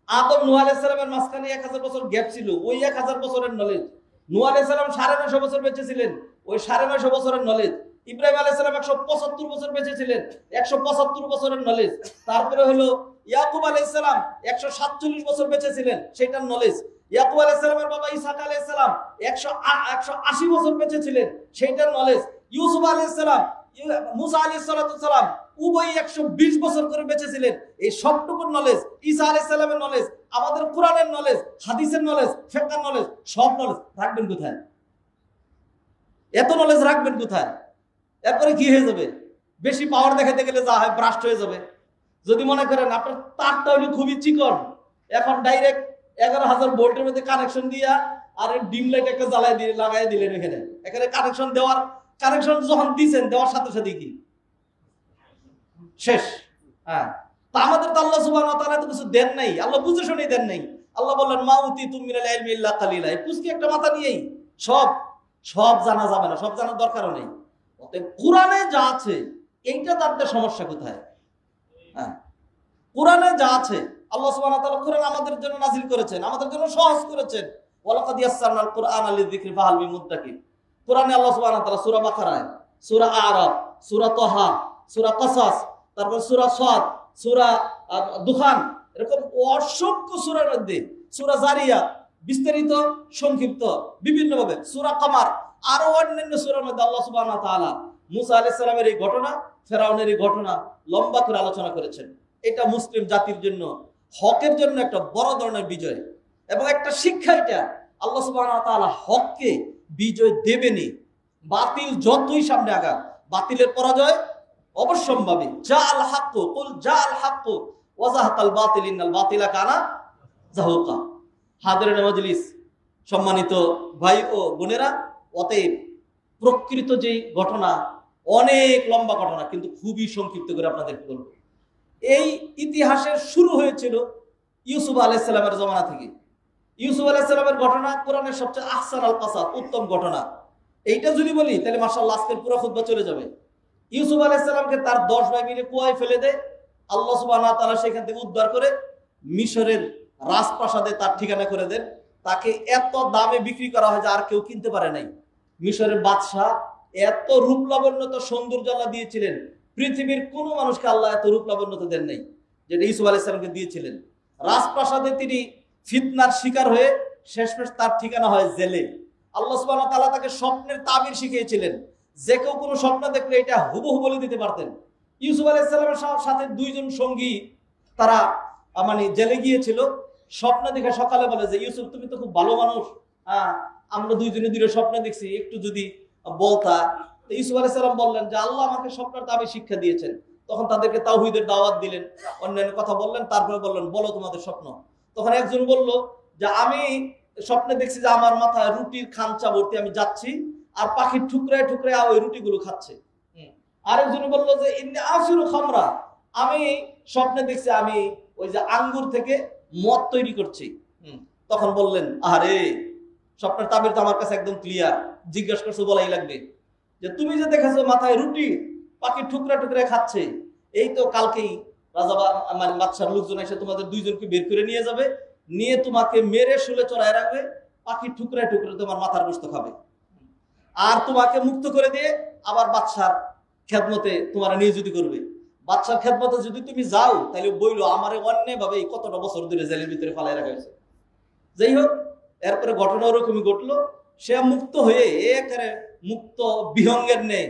আদম নূহ আলাইহিস সালামের মাঝখানে 1000 বছর গ্যাপ ছিল, ওই 1000 বছরের নলেজ। নূহ আলাইহিস সালাম 950 বছর বেঁচে ছিলেন, ওই 950 বছরের নলেজ। ইব্রাহিম আলাইহিস সালাম 175 বছর বেঁচে ছিলেন, 175 বছরের নলেজ। তারপরে হলো ইয়াকুব আলাইহিস সালাম 147 বছর বেঁচে ছিলেন, সেটার নলেজ। ইয়াকুব আলাইহিস সালামের বাবা ইসহাক আলাইহিস সালাম 180 বছর বেঁচে ছিলেন, সেইটার নলেজ। ইউসুফ আলাইহিস সালাম, মুসা আলাইহিস সালাম উভয় 120 বছর করে বেঁচে ছিলেন, এই সবটুকুর নলেজ। ঈসা আলাইহিস সালামের নলেজ, আমাদের কোরআনের নলেজ, হাদিসের নলেজ, ফিকহের নলেজ, সব নলেজ রাখবেন কোথায়? এত নলেজ রাখবেন কোথায়? এরপরে কি হয়ে যাবে? বেশি পাওয়ার দেখাতে গেলে যা হয় ব্রাস্ট হয়ে যাবে। যদি মনে করেন আপনার তারটা হলো খুবই চিকন, এখন ডাইরেক্ট 11,000 ভোল্টের মধ্যে কানেকশন দিয়া আর ডিম লাইট একটা জ্বালাই দিয়ে লাগাই দিলেন, এখানে কানেকশন যখন দিয়েছেন, দেওয়ার সাথে সাথে কি শেষ? হ্যাঁ, তা আমাদের তো আল্লাহ সুবহানাহু ওয়া তাআলা তো কিছু দেন নাই, আল্লাহ বুঝে শুনেই দেন নাই। আল্লাহ বললেন মা উতিতুম মিনাল ইলমি ইল্লা কালিলা, এই পুষ্টি একটা মাথা নিয়েই সব জানা যাবে না, সব জানার দরকারও নেই। অতএব কোরআনে যা আছে এইটা তাদের সমস্যা কোথায়? হ্যাঁ, কোরআনে যা আছে আল্লাহ সুবহানাহু ওয়া তাআলা কোরআন আমাদের জন্য নাযিল করেছেন, আমাদের জন্য সহজ করেছেন। ওয়ালাকাদ ইয়াসসারনাল কুরআনা লিযিকরি ফাহাল মিন মুদ্দাকির। কোরআনে আল্লাহ সুবহানাহু ওয়া তাআলা সূরা বাকারায়, সূরা আরাফ, সূরা তাহা, সূরা কাসাস, তারপর সূরা সাদ, সূরা দুখান, এরকম অসংখ্য সূরার মধ্যে, সূরা জারিয়াত বিস্তারিত সংক্ষিপ্ত বিভিন্নভাবে, সূরা কামার, আরো অন্যান্য সূরার মধ্যে আল্লাহ সুবহানাহু ওয়া তাআলা মুসা আলাইহিস সালামের এই ঘটনা, ফেরাউনের এই ঘটনা লম্বা করে আলোচনা করেছেন। এটা মুসলিম জাতির জন্য, হকের জন্য একটা বড় ধরনের বিজয় এবং একটা শিক্ষা। এটা আল্লাহ সুবহানাহু ওয়া তাআলা হককে বিজয় দেবেনই। বাতিল যতই সামনে আগাক, বাতিলের পরাজয় অবশ্যম্ভাবী। জাআল হাক্কু কুল জাআল হাক্কু ওয়া যাহাকাল বাতিল ইন্নাল বাতিলা কানা যাহুকা। হাদিরিনে মজলিস, সম্মানিত ভাই ও বোনেরা, অতএব প্রকৃত যেই ঘটনা অনেক লম্বা ঘটনা, কিন্তু খুবই সংক্ষিপ্ত করে আপনাদেরকে বলবো। এই ইতিহাসের শুরু হয়েছিল ইউসুফ আলাইহিস সালামের জমানা থেকে। ইউসুফ আলাইহিস সালামের ঘটনা কোরআনের সবচেয়ে আহসান আল কাসাস, উত্তম ঘটনা। এইটা যদি বলি তাহলে মাশাআল্লাহ আজকের পুরো খুতবা চলে যাবে। ইউসুফ আলাইহিস সালামকে তার 10 ভাই মিলে কুয়ায় ফেলে দেয়, আল্লাহ সুবহানাহু ওয়া তাআলা সেখান থেকে উদ্ধার করে মিশরের রাজপ্রাসাদে তার ঠিকানা করে দেন। তাকে এত দামে বিক্রি করা হয় যে আর কেউ কিনতে পারে নাই। মিশরের বাদশাহ এত রূপ লাবণ্যতা সৌন্দর্য আল্লাহ দিয়েছিলেন, পৃথিবীর কোনো মানুষকে আল্লাহ এত রূপ লাবণ্যতা দেন নাই যেটা ইউসুফ আলাইহিস সালামকে দিয়েছিলেন। রাজপ্রাসাদে তিনি ফিতনার শিকার হয়ে শেষমেশ তার ঠিকানা হয় জেলে। আল্লাহ সুবহানাহু ওয়া তাআলা তাকে স্বপ্নের তাবির শিখিয়েছিলেন, যে কেউ কোনো স্বপ্ন দেখলে এটা হুবহু বলে দিতে পারতেন। ইউসুফ আলাইহিস সালামের সাথে 2 জন সঙ্গী তারা জেলে গিয়েছিল। স্বপ্ন দেখে সকালে বলে যে ইউসুফ তুমি তো খুব ভালো মানুষ, আমরা 2 জনে 2টা স্বপ্ন দেখছি, একটু যদি বলতা। ইউসুফ আলাইহিস সালাম বললেন যে আল্লাহ আমাকে স্বপ্নের তাবির শিক্ষা দিয়েছেন। তখন তাদেরকে তাওহীদের দাওয়াত দিলেন, অন্যান্য কথা বললেন, তারপরে বললেন বলো তোমাদের স্বপ্ন। তখন একজন বলল যে আমি স্বপ্নে দেখছি যে আমার মাথায় রুটির খাঞ্চা ভর্তি, আমি যাচ্ছি আর পাখির টুকরায় টুকরায় ওই রুটিগুলো খাচ্ছে। আরেকজন বললো যে ইন্নী আসিরু খামরা, আমি স্বপ্নে দেখছি আমি ওই যে আঙ্গুর থেকে মদ তৈরি করছি। তখন বললেন আরে স্বপ্নের তাবির তো আমার কাছে একদম ক্লিয়ার, জিজ্ঞাসা করছো বলাই লাগবে যে তুমি যে দেখেছো মাথায় রুটি পাখির টুকরা টুকরা খাচ্ছে, এই তো কালকেই রাজা বাদশার লোকজন এসে তোমাদের 2 জনকে বের করে নিয়ে যাবে, নিয়ে তোমাকে মেরে শুলে চড়ায় রাখবে, পাখির টুকরা টুকরা তোমার মাথার গোশত খাবে, আর তোমাকে মুক্ত করে দিয়ে আবার বাদশার খেদমতে তোমার নিয়োজিত করবে। বাদশার খেদমতে যদি তুমি যাও তাহলে বইলো আমারে অন্যায়ভাবে কতটা বছর ধরে জেলের ভিতরে ফালাই রাখা হয়েছে। যাই হোক, এরপরে ঘটনা ওরকমই ঘটলো। সে মুক্ত হয়ে একেবারে মুক্ত বিহঙ্গের নেই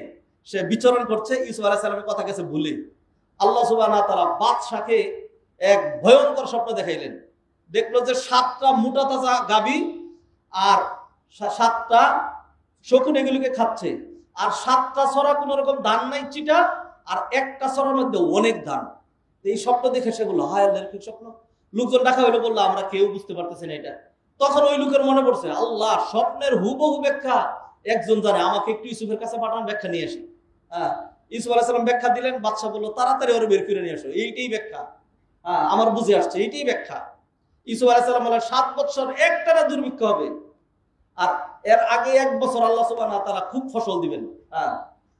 সে বিচরণ করছে, ইউসুফ আলাইহিস সালামের কথা কাছে ভুলে। আল্লাহ সুবহানাহু ওয়া তাআলা বাদশাকে এক ভয়ঙ্কর স্বপ্ন দেখাইলেন। দেখলো যে 7টা মোটা তাজা গাভী আর 7টা শকুন এগুলোকে খাচ্ছে, আর 7টা ছড়া কোন রকম ধান নাই চিটা, আর একটা ছড়ার মধ্যে অনেক ধান। এই স্বপ্ন দেখে সে বললো হায় আল্লাহ, কি স্বপ্ন। লোকজন ডাকা হইলো, বললো আমরা কেউ বুঝতে পারতেছি না এটা। তখন ওই লোকের মনে পড়ছে, আল্লাহ স্বপ্নের হুবহু ব্যাখ্যা একজন জানে, আমাকে একটু ইউসুফের কাছে পাঠান, ব্যাখ্যা নিয়ে আসি। হ্যাঁ, ইউসুফ আলাইহিস সালাম ব্যাখ্যা দিলেন। বাদশা বললো তাড়াতাড়ি ওরে বের করে নিয়ে আসো, এইটাই ব্যাখ্যা। হ্যাঁ, আমার বুঝে আসছে, এইটাই ব্যাখ্যা। ইউসুফ আলাইহিস সালাম বললেন 7 বছর একটানা দুর্ভিক্ষ হবে, আর এর আগে 1 বছর আল্লাহ সুবহানাহু ওয়া তাআলা খুব ফসল দিবেন। হ্যাঁ,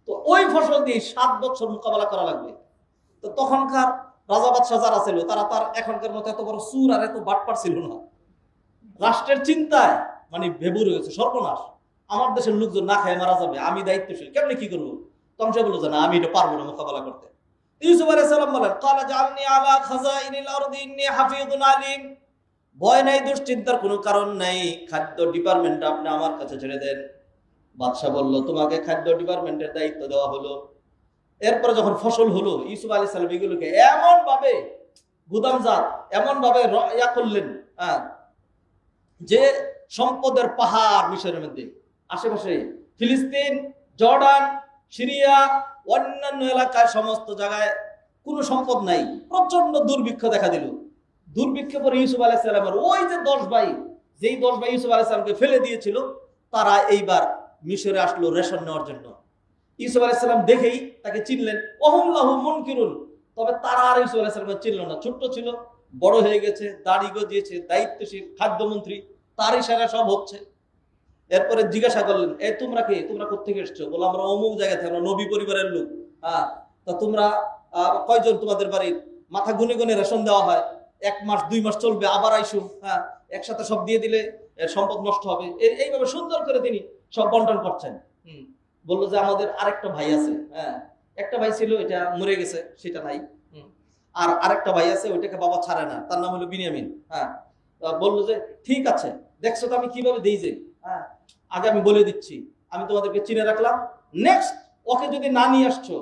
তো ওই ফসল দিয়ে 7 বছর মোকাবেলা করা লাগবে। তো তখনকার রাজা বাদশাহ যারা ছিল, তারা তার এখনকার মতো এত বড় সুর আর এত বাটপার ছিল না। রাষ্ট্রের চিন্তায় মানে ভেবুর হয়েছে, সর্বনাশ, আমার দেশের লোকজন না খায় মারা যাবে, আমি দায়িত্বশীল, কেমনে কি করবো। তখন সে বললো যে না, আমি এটা পারবো না মোকাবেলা করতে। ইউসুফ আলাইহিস সালাম বলেন, ক্বালা জাআলনি আলা খাযাইনিল আরদি ইন্নী হাফিযুন আলীম। ভয় নাই, দুশ্চিন্তার কোনো কারণ নাই, খাদ্য ডিপার্টমেন্ট আপনি আমার কাছে ছেড়ে দেন। বাদশাহ বলল, তোমাকে খাদ্য ডিপার্টমেন্টের দায়িত্ব দেওয়া হলো। এরপরে যখন ফসল হলো, ইউসুফ আলাইহিস সালাম এগুলোকে এমন ভাবে গুদামজাত, এমন ভাবে ইয়া করলেন, যে সম্পদের পাহাড় মিশরের মধ্যে, আশেপাশে ফিলিস্তিন, জর্ডান, সিরিয়া, অন্যান্য এলাকায় সমস্ত জায়গায় কোনো সম্পদ নাই, প্রচন্ড দুর্ভিক্ষ দেখা দিল। দুর্ভিক্ষে পরে ইউসুফ আলাইহিস সালামের ওই যে 10 ভাই, যেই 10 ভাই ইউসুফ আলাইহিস সালামকে ফেলে দিয়েছিল, তারা এইবার মিশরে আসলো রেশন নেওয়ার জন্য। ইউসুফ আলাইহিস সালাম দেখেই তাকে চিনলেন, ওহুম লাহু মুনকিরুন। তবে তারা আর ইউসুফ আলাইহিস সালামকে চিনল না, ছোট্ট ছিল, বড় হয়ে গেছে, দাড়ি গজিয়েছে, দায়িত্বশীল খাদ্যমন্ত্রী, তার ইশারা সব হচ্ছে। এরপরে জিজ্ঞাসা করলেন, এ তোমরা কে, তোমরা কোত্থেকে এসছো? বলো আমরা অমুক জায়গা থেকে, আমরা নবী পরিবারের লোক। তা তোমরা কয়জন, তোমাদের বাড়ির মাথা গুনে গুনে রেশন দেওয়া হয়, 1 মাস 2 মাস চলবে, আবার আইসো, একসাথে সব দিয়ে দিলে সম্পদ নষ্ট হবে। এইভাবে সুন্দর করে তিনি সব বন্টন করছেন। বললো যে আমাদের আরেকটা ভাই আছে, একটা ভাই ছিল, এটা মরে গেছে, সেটা নাই। আর আরেকটা ভাই আছে, ওইটাকে বাবা ছাড়ে না, তার নাম হলো বিনিয়ামিন। বললো যে ঠিক আছে, দেখছো তো আমি কিভাবে দেই যে, আগে আমি বলে দিচ্ছি, আমি তোমাদেরকে চিনে রাখলাম, নেক্সট ওকে যদি না নিয়ে আসছো,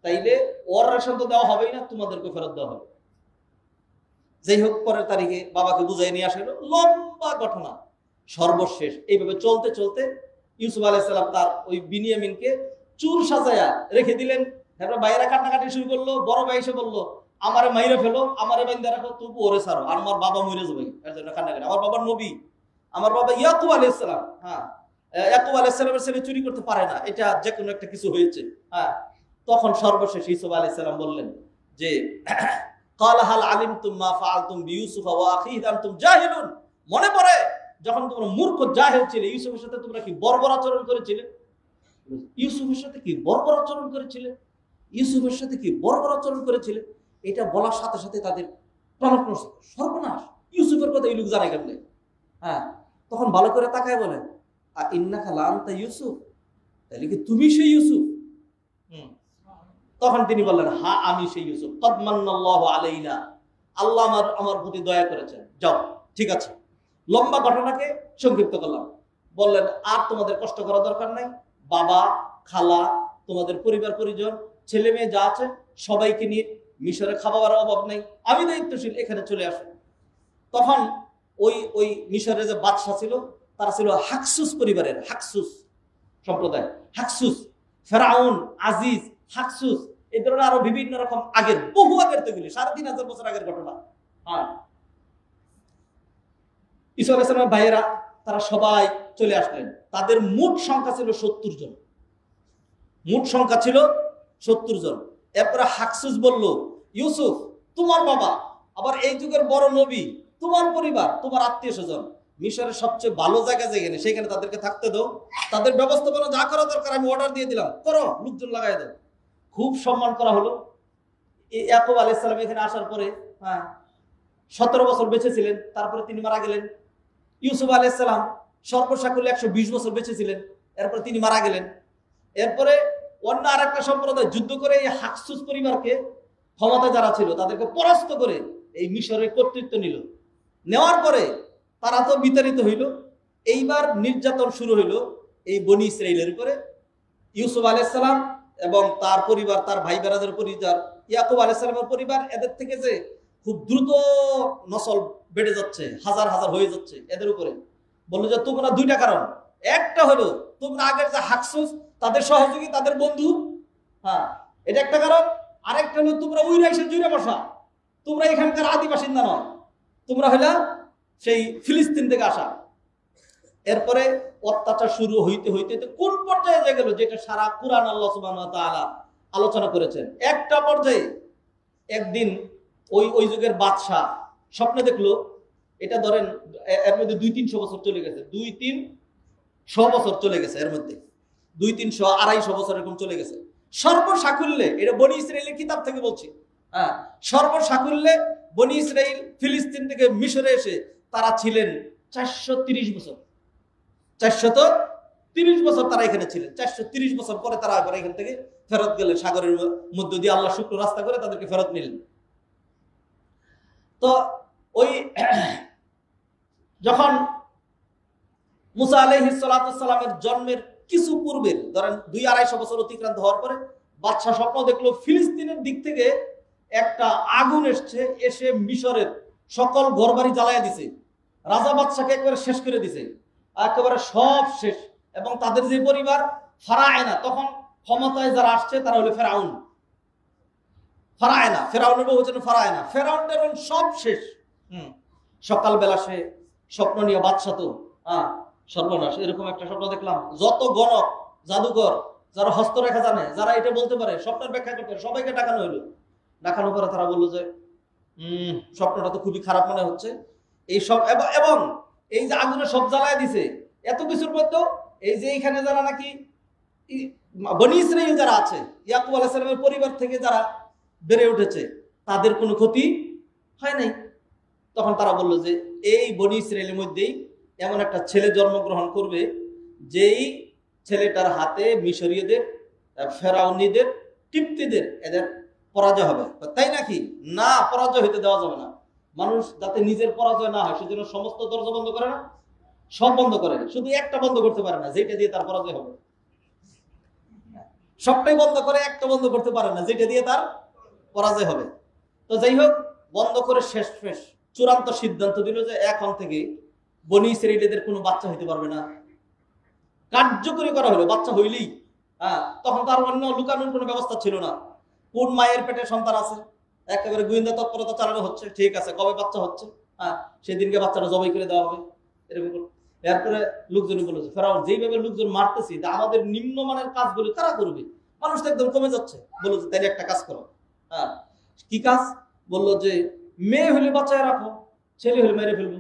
তাইলে ওর রেশন তো দেওয়া হবেই না, তোমাদেরকে ফেরত দেওয়া হবে। যাই হোক, পরের তারিখে বাবাকে বুঝাই নিয়ে আসলো, লম্বা ঘটনা। সর্বশেষ এইভাবে চলতে চলতে ইউসুফ আলাইহিস সালাম তার ওই বিনিয়ামিনকে চুল সাজায়া রেখে দিলেন। তারপর ভাইয়েরা কান্নাকাটি শুরু করলো। বড় ভাই এসে বললো, আমারে মাইরে ফেলো, আমারে বাইন্দা রাখো, তবু ওরে ছাড়ো, আর আমার বাবা মরে যাবে, এর জন্য কান্নাকাটি। আমার বাবার নবী, আমার বাবা ইয়াকুব আলাইহিস সালাম, ইয়াকুব আলাইহিস সালামের ছেলে চুরি করতে পারে না, এটা যে কোনো একটা কিছু হয়েছে। তখন সর্বশেষ ইউসুফ আলাইহিস সালাম বললেন যে, ক্বালা হাল আলিমতুম মা ফাআলতুম বিইউসুফা ওয়া আখিহি আনতুম জাহিলুন। মনে পড়ে যখন তোমরা মূর্খ জাহেল ছিলে, ইউসুফের সাথে তোমরা কি বর্বর আচরণ করেছিলে? ইউসুফের সাথে কি বর্বর আচরণ করেছিলে? ইউসুফের সাথে কি বর্বর আচরণ করেছিলে? এটা বলার সাথে সাথে তাদের প্রাণ সর্বনাশ। ইউসুফের কথা এই লোক জানে কেমনে? তখন ভালো করে তাকায় বলেন, ইন্নাকা লাআনতা ইউসুফ, তাহলে কি তুমি সেই ইউসুফ? তখন তিনি বললেন, হ্যাঁ আমি সেই ইউসুফ। কদ মান্নাল্লাহু আলাইনা, আল্লাহ আমার প্রতি দয়া করেছেন। যাও, ঠিক আছে। লম্বা ঘটনাকে সংক্ষিপ্ত করলাম। বললেন, আর তোমাদের কষ্ট করা দরকার নাই, বাবা, খালা, তোমাদের পরিবার পরিজন, ছেলে মেয়ে যা আছে সবাইকে নিয়ে মিশরে খাবার অভাব নেই, আমি দায়িত্বশীল, এখানে চলে আসো। তখন ওই মিশরে যে বাদশা ছিল, তারা ছিল হাকসুস পরিবারের, হাকসুস সম্প্রদায়। হাকসুস, ফেরাউন, আজিজ, হাকসুস, এই ধরনের আরো বিভিন্ন রকম আগের, বহু আগের, তো এগুলি 3500 বছর আগের ঘটনা। ইসা আলাইহিস সালামের ভাইয়েরা তারা সবাই চলে আসলেন। তাদের মোট সংখ্যা ছিল 70 জন। মোট সংখ্যা ছিল 70 জন। এরপরে হাকসুস বলল, ইউসুফ তোমার বাবা, আবার এই যুগের বড় নবী, তোমার পরিবার, তোমার আত্মীয় স্বজন, মিশরের সবচেয়ে ভালো জায়গা যেখানে, সেখানে তাদেরকে থাকতে দাও, তাদের ব্যবস্থাপনা যা করা দরকার আমি অর্ডার দিয়ে দিলাম, করো, লোকজন লাগাই দাও। খুব সম্মান করা হলো। ইয়াকুব আলাইহিস সালাম এখানে আসার পরে 17 বছর বেঁচে ছিলেন, তারপরে তিনি মারা গেলেন। ইউসুফ আলাইহিস সালাম সর্বসাকুল্যে 120 বছর বেঁচে ছিলেন, এরপরে তিনি মারা গেলেন। এরপরে অন্য আরেকটা সম্প্রদায় যুদ্ধ করে এই হাকসুস পরিবারকে, ক্ষমতা যারা ছিল তাদেরকে পরাস্ত করে এই মিশরের কর্তৃত্ব নিল। নেওয়ার পরে তারা তো বিতাড়িত হইল। এইবার নির্যাতন শুরু হইল এই বনি ইসরাইলের উপরে। ইউসুফ আলাইহিস সালাম এবং তার পরিবার, তার ভাই বেরাদের পরিবার, ইয়াকুব আলাইহিস সালামের পরিবার, এদের থেকে যে খুব দ্রুত নসল বেড়ে যাচ্ছে, হাজার হাজার হয়ে যাচ্ছে এদের উপরে। বললো যে তোমরা দুইটা কারণ, একটা হলো তোমরা আগের যে হাকসুস তাদের সহযোগী তাদের বন্ধু, হ্যাঁ এটা একটা কারণ। আরেকটা হলো তোমরা উইরা এসে জুড়ে বসা, তোমরা এখানকার আদি বাসিন্দা নয়, তোমরা হইলা সেই ফিলিস্তিন থেকে আসা। এরপরে অত্যাচার শুরু হইতে হইতে কোন পর্যায়ে যে গেল যেটা সারা কুরআন আল্লাহ সুবহানাহু ওয়া তাআলা আলোচনা করেছেন। একটা পর্যায়ে একদিন ওই যুগের বাদশাহ স্বপ্নে দেখলো, এটা ধরেন এর মধ্যে 200-300 বছর চলে গেছে, 200-300 বছর চলে গেছে, এর মধ্যে 200-300-250 বছর এরকম চলে গেছে। সর্বসাকুল্যে, এটা বনি ইসরাইলের কিতাব থেকে বলছি, হ্যাঁ সর্বসাকুল্যে বনি ইসরাইল ফিলিস্তিন থেকে মিশরে এসে তারা ছিলেন 430 বছর। 430 বছর তারা এখানে ছিলেন। 430 বছর পরে তারা আবার এখান থেকে ফেরত গেলেন, সাগরের মধ্য দিয়ে আল্লাহ শুক্র রাস্তা করে তাদেরকে ফেরত নিলেন। তো ওই যখন মুসা আলাইহিস সালাতু ওয়াস সালামের জন্মের কিছু পূর্বের ধরেন 200-250 বছর অতিক্রান্ত হওয়ার পরে বাদশা স্বপ্ন দেখলো ফিলিস্তিনের দিক থেকে একটা আগুন এসে মিশরের সকল ঘরবাড়ি জ্বালাইয়া দিছে, রাজা বাদশাকে একবারে শেষ করে দিছে, একেবারে সব শেষ। এবং তাদের যে পরিবার ফারায়না, তখন ক্ষমতায় যারা আসছে তারা হলো ফেরাউন, ফারায়না, ফেরাউনের বহুবচন ফারায়না, ফেরাউনদের সব শেষ। সকালবেলা সে স্বপ্ন নিয়ে বাদশা তো সর্বনাশ, এরকম একটা স্বপ্ন দেখলাম, যত গণক জাদুকর যারা হস্তরেখা জানে, যারা এটা বলতে পারে, স্বপ্নের ব্যাখ্যা করতে পারে, সবাইকে ডাকানো হইলো। ডাকানোর পরে তারা বললো যে স্বপ্নটা তো খুবই খারাপ মনে হচ্ছে। এই সব এবং এই যে আগুনে সব জ্বালায় দিছে, এত কিছুর মধ্যে এই যে এইখানে যারা নাকি বনি ইসরাইল যারা আছে, ইয়াকুব আলাইহিস সালামের পরিবার থেকে যারা বেড়ে উঠেছে, তাদের কোনো ক্ষতি হয় নাই। তখন তারা বললো যে এই বনি ইসরাইলের মধ্যেই এমন একটা ছেলে জন্মগ্রহণ করবে যেই ছেলেটার হাতে মিশরীয়দের, ফেরাউনিদের, কিপ্তিদের এদের পরাজয় হবে। তাই নাকি? না, পরাজয় হইতে দেওয়া যাবে না। মানুষ যাতে নিজের পরাজয় না হয় সেজন্য সমস্ত দরজা বন্ধ করে না, সব বন্ধ করে, শুধু একটা বন্ধ করতে পারে না, যেটা দিয়ে তার পরাজয় হবে। সবটাই বন্ধ করে, একটা বন্ধ করতে পারে না, যেটা দিয়ে তার পরাজয় হবে। তো যাই হোক, বন্ধ করে শেষ চূড়ান্ত সিদ্ধান্ত দিল যে এখন থেকে বনি ইসরাইলীদের কোনো বাচ্চা হইতে পারবে না। কার্যকরী করা হলো, বাচ্চা হইলেই। তখন তার অন্য লুকানোর কোনো ব্যবস্থা ছিল না। কোন মায়ের পেটে সন্তান আছে একেবারে গোয়েন্দা তৎপরতা চালানো হচ্ছে, ঠিক আছে কবে বাচ্চা হচ্ছে, সেদিনকে বাচ্চাটা জবাই করে দেওয়া হবে, এরকম। এরপরে লোকজন বলেছে ফেরাউন যেইভাবে লোকজন মারতেছি, আমাদের নিম্নমানের কাজগুলো কারা করবে, মানুষ তো একদম কমে যাচ্ছে। বললো যে তাইলে একটা কাজ করো। কি কাজ? বললো যে মেয়ে হলে বাচ্চায় রাখো, ছেলে হলে মেরে ফেলবো।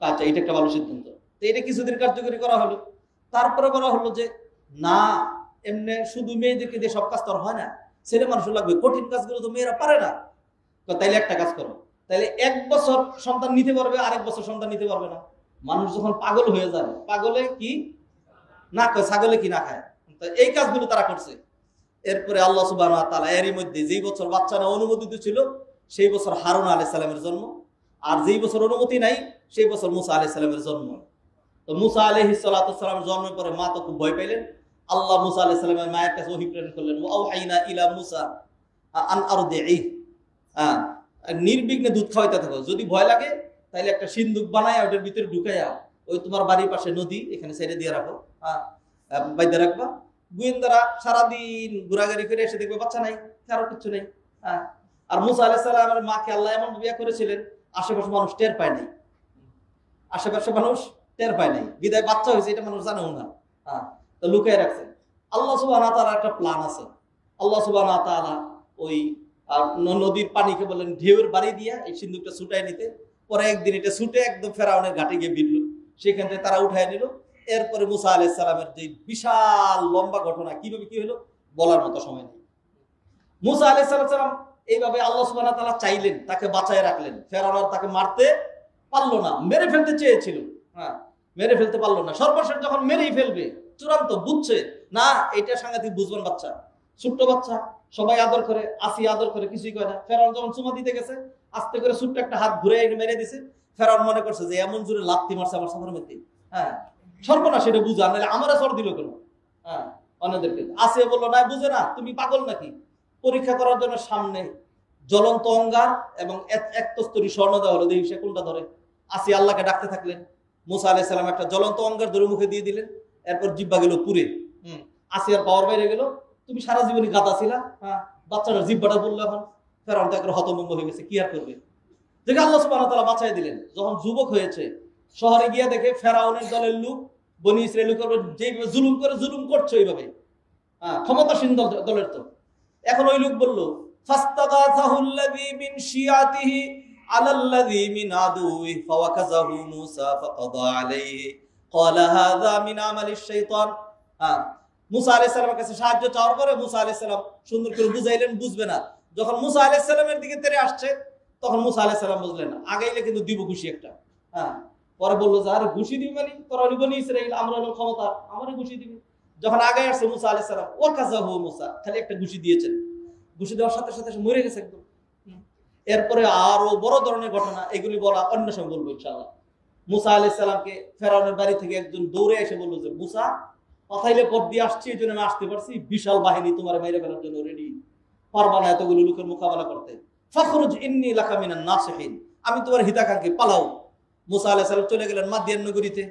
আচ্ছা, এটা একটা ভালো সিদ্ধান্ত। তো এটা কিছুদিন কার্যকরী করা হলো। তারপরে বলা হলো যে না, এমনি শুধু মেয়েদেরকে দিয়ে সব কাজ তো হয় না, ছেলে মানুষও লাগবে, কঠিন কাজগুলো তো মেয়েরা পারে না। তাইলে একটা কাজ করো, তাইলে 1 বছর সন্তান নিতে পারবে, আরেক বছর সন্তান নিতে পারবে না। মানুষ যখন পাগল হয়ে যাবে, পাগলে কি না খায়, ছাগলে কি না খায়, এই কাজগুলো তারা করছে। এরপরে আল্লাহ সুবহানাহু ওয়া তাআলা এরই মধ্যে যেই বছর বাচ্চা না অনুমোদিত ছিল সেই বছর হারুন আলাইহিস সালামের জন্ম, আর যেই বছর অনুমতি নাই সেই বছর মুসা আলাইহিস সালামের জন্ম। তো মুসা আলাইহিস সালামের জন্মের পরে মা তো খুব ভয় পাইলেন। আল্লাহ মুসা আলাইহিস সালামের মায়ের কাছে ওহী প্রেরণ করলেন, ওয়া আওহাইনা ইলা মুসা আন আরদিহি, নির্বিঘ্নে দুধ খাওয়াইতে থাকো, যদি ভয় লাগে তাহলে একটা সিন্দুক বানায় ওটার ভিতরে ঢুকাইয়া ওই তোমার বাড়ির পাশে নদী, এখানে ছেড়ে দিয়ে রাখো, বাইদে রাখবা। গোয়েন্দারা সারাদিন ঘোরাঘুরি করে এসে দেখবে বাচ্চা নাই, কারো কিছু নেই। আর মুসা আলাইহিস সালামের মাকে আল্লাহ এমন বিয়ে করেছিলেন আশেপাশে মানুষ টের পায় নাই, আশেপাশে মানুষ টের পায় নাই, বিদায় বাচ্চা হয়েছে এটা মানুষ জানেও না, তো লুকিয়ে রাখছে। আল্লাহ সুবহানাহু ওয়া তাআলার একটা প্ল্যান আছে। আল্লাহ সুবহানাহু ওয়া তাআলা ওই নদীর পানিকে বলেন ঢেউয়ের বাড়ি দিয়া এই সিন্দুকটা ছুটাই নিতে। পরে একদিন এটা ছুটে একদম ফেরাউনের ঘাটে গিয়ে ভিড়ল, সেখান থেকে তারা উঠায় নিল। এরপরে মুসা আলাইহিস সালামের যে বিশাল লম্বা ঘটনা, কিভাবে কি হলো বলার মতো সময় নেই। মুসা আলাইহিস সালাম এইভাবে আল্লাহ সুবহানাহু ওয়া তাআলা চাইলেন, তাকে বাঁচায় রাখলেন। ফেরাউন তাকে মারতে পারলো না, মেরে ফেলতে চেয়েছিল, মেরে ফেলতে পারলো না। সর্বশেষ যখন মেরেই ফেলবে, চূড়ান্ত বুঝছে না এটা সাংঘাতিক বুঝবান বাচ্চা, ছোট্ট বাচ্চা, সবাই আদর করে, আসি আদর করে, কিছুই করে না। ফেরাউন যখন চুমা দিতে গেছে, আস্তে করে ছোট্ট একটা হাত ঘুরে মেরে দিছে। ফেরাউন মনে করছে যে এমন জোরে লাথি মারছে আমার সামনের মধ্যে, সর্বনাশ, সেটা বুঝা নাহলে আমারে চড় দিল কেন। অন্যদেরকে আসিয়া বললো না, বুঝে না, তুমি পাগল নাকি? পরীক্ষা করার জন্য সামনে জ্বলন্ত অঙ্গার এবং 71 স্বর্ণ দেওয়া হলো, দেখি সে কোনটা ধরে। আসিয়া আল্লাহকে ডাকতে থাকলেন, মুসা আলাইহিস সালাম একটা জ্বলন্ত অঙ্গার ধরে মুখে দিয়ে দিলেন, এরপর জিব্বা গেল পুড়ে, আসিয়ার পাওয়ার বাইরে গেল। তুমি সারা জীবনে গাদা ছিলা, বাচ্চাটার জিব্বাটা বললো, এখন ফেরাউন তো একবার হতভম্ব হয়ে গেছে, কি আর করবে। দেখে আল্লাহ সুবহানাহু ওয়া তাআলা বাঁচাই দিলেন। যখন যুবক হয়েছে, শহরে গিয়া দেখে ফেরাউনের দলের লোক বনি ইসরাইলের উপর যেভাবে জুলুম করে, জুলুম করছে ওইভাবে, ক্ষমতাসীন দলের তো। এখন ওই লোক বলল, ফাস্তাগাসাহুল্লাযী মিন শিয়াতিহি আলাল্লাযী মিন আদুহি ফাওয়াকাযাহু মূসা ফাকাদা আলাইহি ক্বালা হাযা মিন আমালিশ শাইতান। মুসা আলাইহিস সালামের কাছে সাহায্য চাওয়ার পরে মুসা আলাইহিস সালাম সুন্দর করে বুঝাইলেন, বুঝবে না। যখন মুসা আলাইহিস সালামের দিকে তেরে আসছে, তখন মুসা আলাইহিস সালাম বুঝলেন না, আগাইলে কিন্তু দিব ঘুষি একটা। পরে বললো যে আরে ঘুষি দিবি মানে, তোরা বনি ইসরাইল, আমরা হলো ক্ষমতা, আমারে ঘুষি দিবি। যখন আগে আসছে মুসা আলাইহিস সালাম, ওয়াকাযাহু মূসা, খালি একটা ঘুষি দিয়েছেন, ঘুষি দেওয়ার সাথে সাথে মরে গেছে একদম। এরপরে আরো বড় ধরনের ঘটনা, এগুলি বলা অন্য সময় বলবো ইনশাআল্লাহ। মুসা আলাইহিস সালামকে ফেরাউনের বাড়ি থেকে একজন দৌড়ে এসে বললো যে, মুসা, পাথাইলে পথ দিয়ে আসছি, এই জন্য আমি আসতে পারছি, বিশাল বাহিনী তোমার মেরে ফেলার জন্য রেডি, পারবা না এতগুলো লোকের মোকাবেলা করতে। ফাখরুজ ইন্নী লাকা মিনান নাসিহিন, আমি তোমার হিতাকাঙ্ক্ষী, পালাও। মুসা আলাইহিস সালাম চলে গেলেন মাদিয়ান নগরীতে।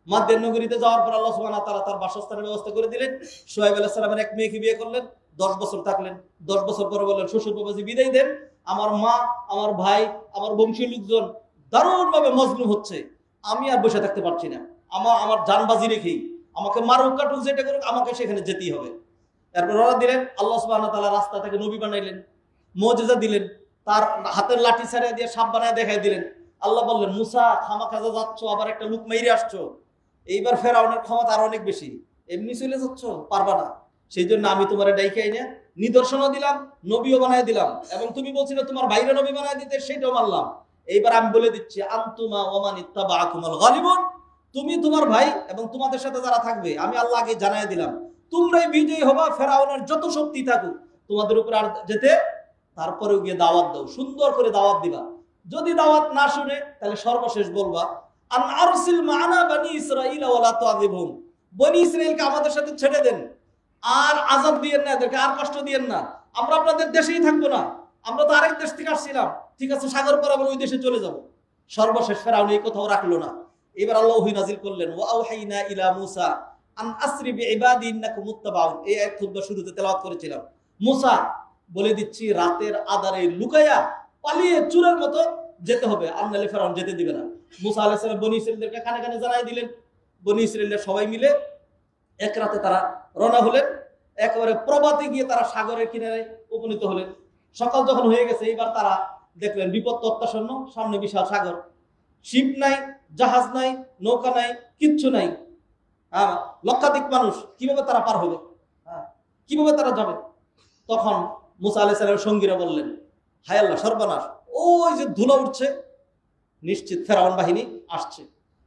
মাদিয়ান নগরীতে যাওয়ার পর আল্লাহ সুবহানাহু ওয়া তাআলা তার বাসস্থানের ব্যবস্থা করে দিলেন। শুআয়ব আলাইহিস সালামের এক মেয়েকে বিয়ে করলেন, 10 বছর থাকলেন। 10 বছর পরে বললেন, শ্বশুর বাবাজি বিদায় দেন, আমার মা, আমার ভাই, আমার বংশীয় লোকজন দারুণভাবে মজলুম হচ্ছে, আমি আর বসে থাকতে পারছি না, আমার জানবাজি রেখেই আমাকে মারুক কাটুক যেটা করুক, আমাকে সেখানে যেতেই হবে। এরপর রওনা দিলেন। আল্লাহ সুবহানাহু ওয়া তাআলা রাস্তা থেকে নবী বানাইলেন, মুজিজা দিলেন, তার হাতের লাঠি ছাড়িয়ে দিয়ে সাপ বানায় দেখাই দিলেন। আল্লাহ বললেন, মুসা, খামাখাজা যাচ্ছ, আবার একটা লোক মেরে আসছো, এইবার ফেরাউনের ক্ষমতা আরো অনেক বেশি, এমনি চলে যাচ্ছ, পারবা না। সেই জন্য আমি তোমার ডাইকাই না, নিদর্শনও দিলাম, নবীও বানায় দিলাম, এবং তুমি বলছিলে তোমার বাইরে নবী বানায় দিতে, সেটাও মানলাম। এইবার আমি বলে দিচ্ছি, আনতুমা ওয়া মান ইত্তাবাআকুমুল গালিবুন, তুমি, তোমার ভাই এবং তোমাদের সাথে যারা থাকবে, আমি আল্লাহ আগে জানাই দিলাম, তোমরাই বিজয়ী হবা, ফেরাউনের যত শক্তি থাকুক তোমাদের উপর আর যেতে। তারপরেও গিয়ে দাওয়াত দাও, সুন্দর করে দাওয়াত দিবা। যদি দাওয়াত না শুনে, তাহলে সর্বশেষ বলবা, আন আরসিল মা'না বনি ইসরাঈল ওয়া লা তু'আযিবহুম, বনি ইসরাঈলকে আমাদের সাথে ছেড়ে দেন, আর আযাব দিয়েন না, এদেরকে আর কষ্ট দিয়েন না, আমরা আপনাদের দেশেই থাকবো না, আমরা তো আরেক দেশ থেকে আসছিলাম, ঠিক আছে, সাগর পার আমরা ওই দেশে চলে যাব। সর্বশেষ ফেরাউন এই কথাও রাখলো না। এবার আল্লাহ ওহী নাযিল করলেন, ওয়া আওহাইনা ইলা মূসা আন আসরি বিইবাদি ইন্নাকুম মুত্তাবাউন। এই আয়াত খুতবা শুরুতে তেলাওয়াত করেছিলাম। মুসা, বলে দিচ্ছি, রাতের আধারে লুকায়া পালিয়ে চুরের মতো যেতে হবে, আননালে ফেরাউন যেতে দিবে না। মুসা আলাইহিস সালাম বনি ইসরাঈলদেরকে কানে কানে জানাই দিলেন। বনি ইসরাঈলের সবাই মিলে এক রাতে তারা রওনা হলেন। একেবারে প্রবাতে গিয়ে তারা সাগরের কিনারে উপনীত হলেন। সকাল যখন হয়ে গেছে, এইবার তারা দেখলেন বিপদ অত্যাসন্ন, সামনে বিশাল সাগর, শিপ নাই, জাহাজ নাই, নৌকা নাই, কিচ্ছু নাই। লক্ষাধিক মানুষ, কিভাবে তারা পার হবে, কিভাবে তারা যাবে? তখন মুসা আলাইহিস সালামের সঙ্গীরা বললেন, হায় আল্লাহ, সর্বনাশ, ওই যে ধুলো উঠছে, নিশ্চিত ফেরাউন বাহিনী আসছে,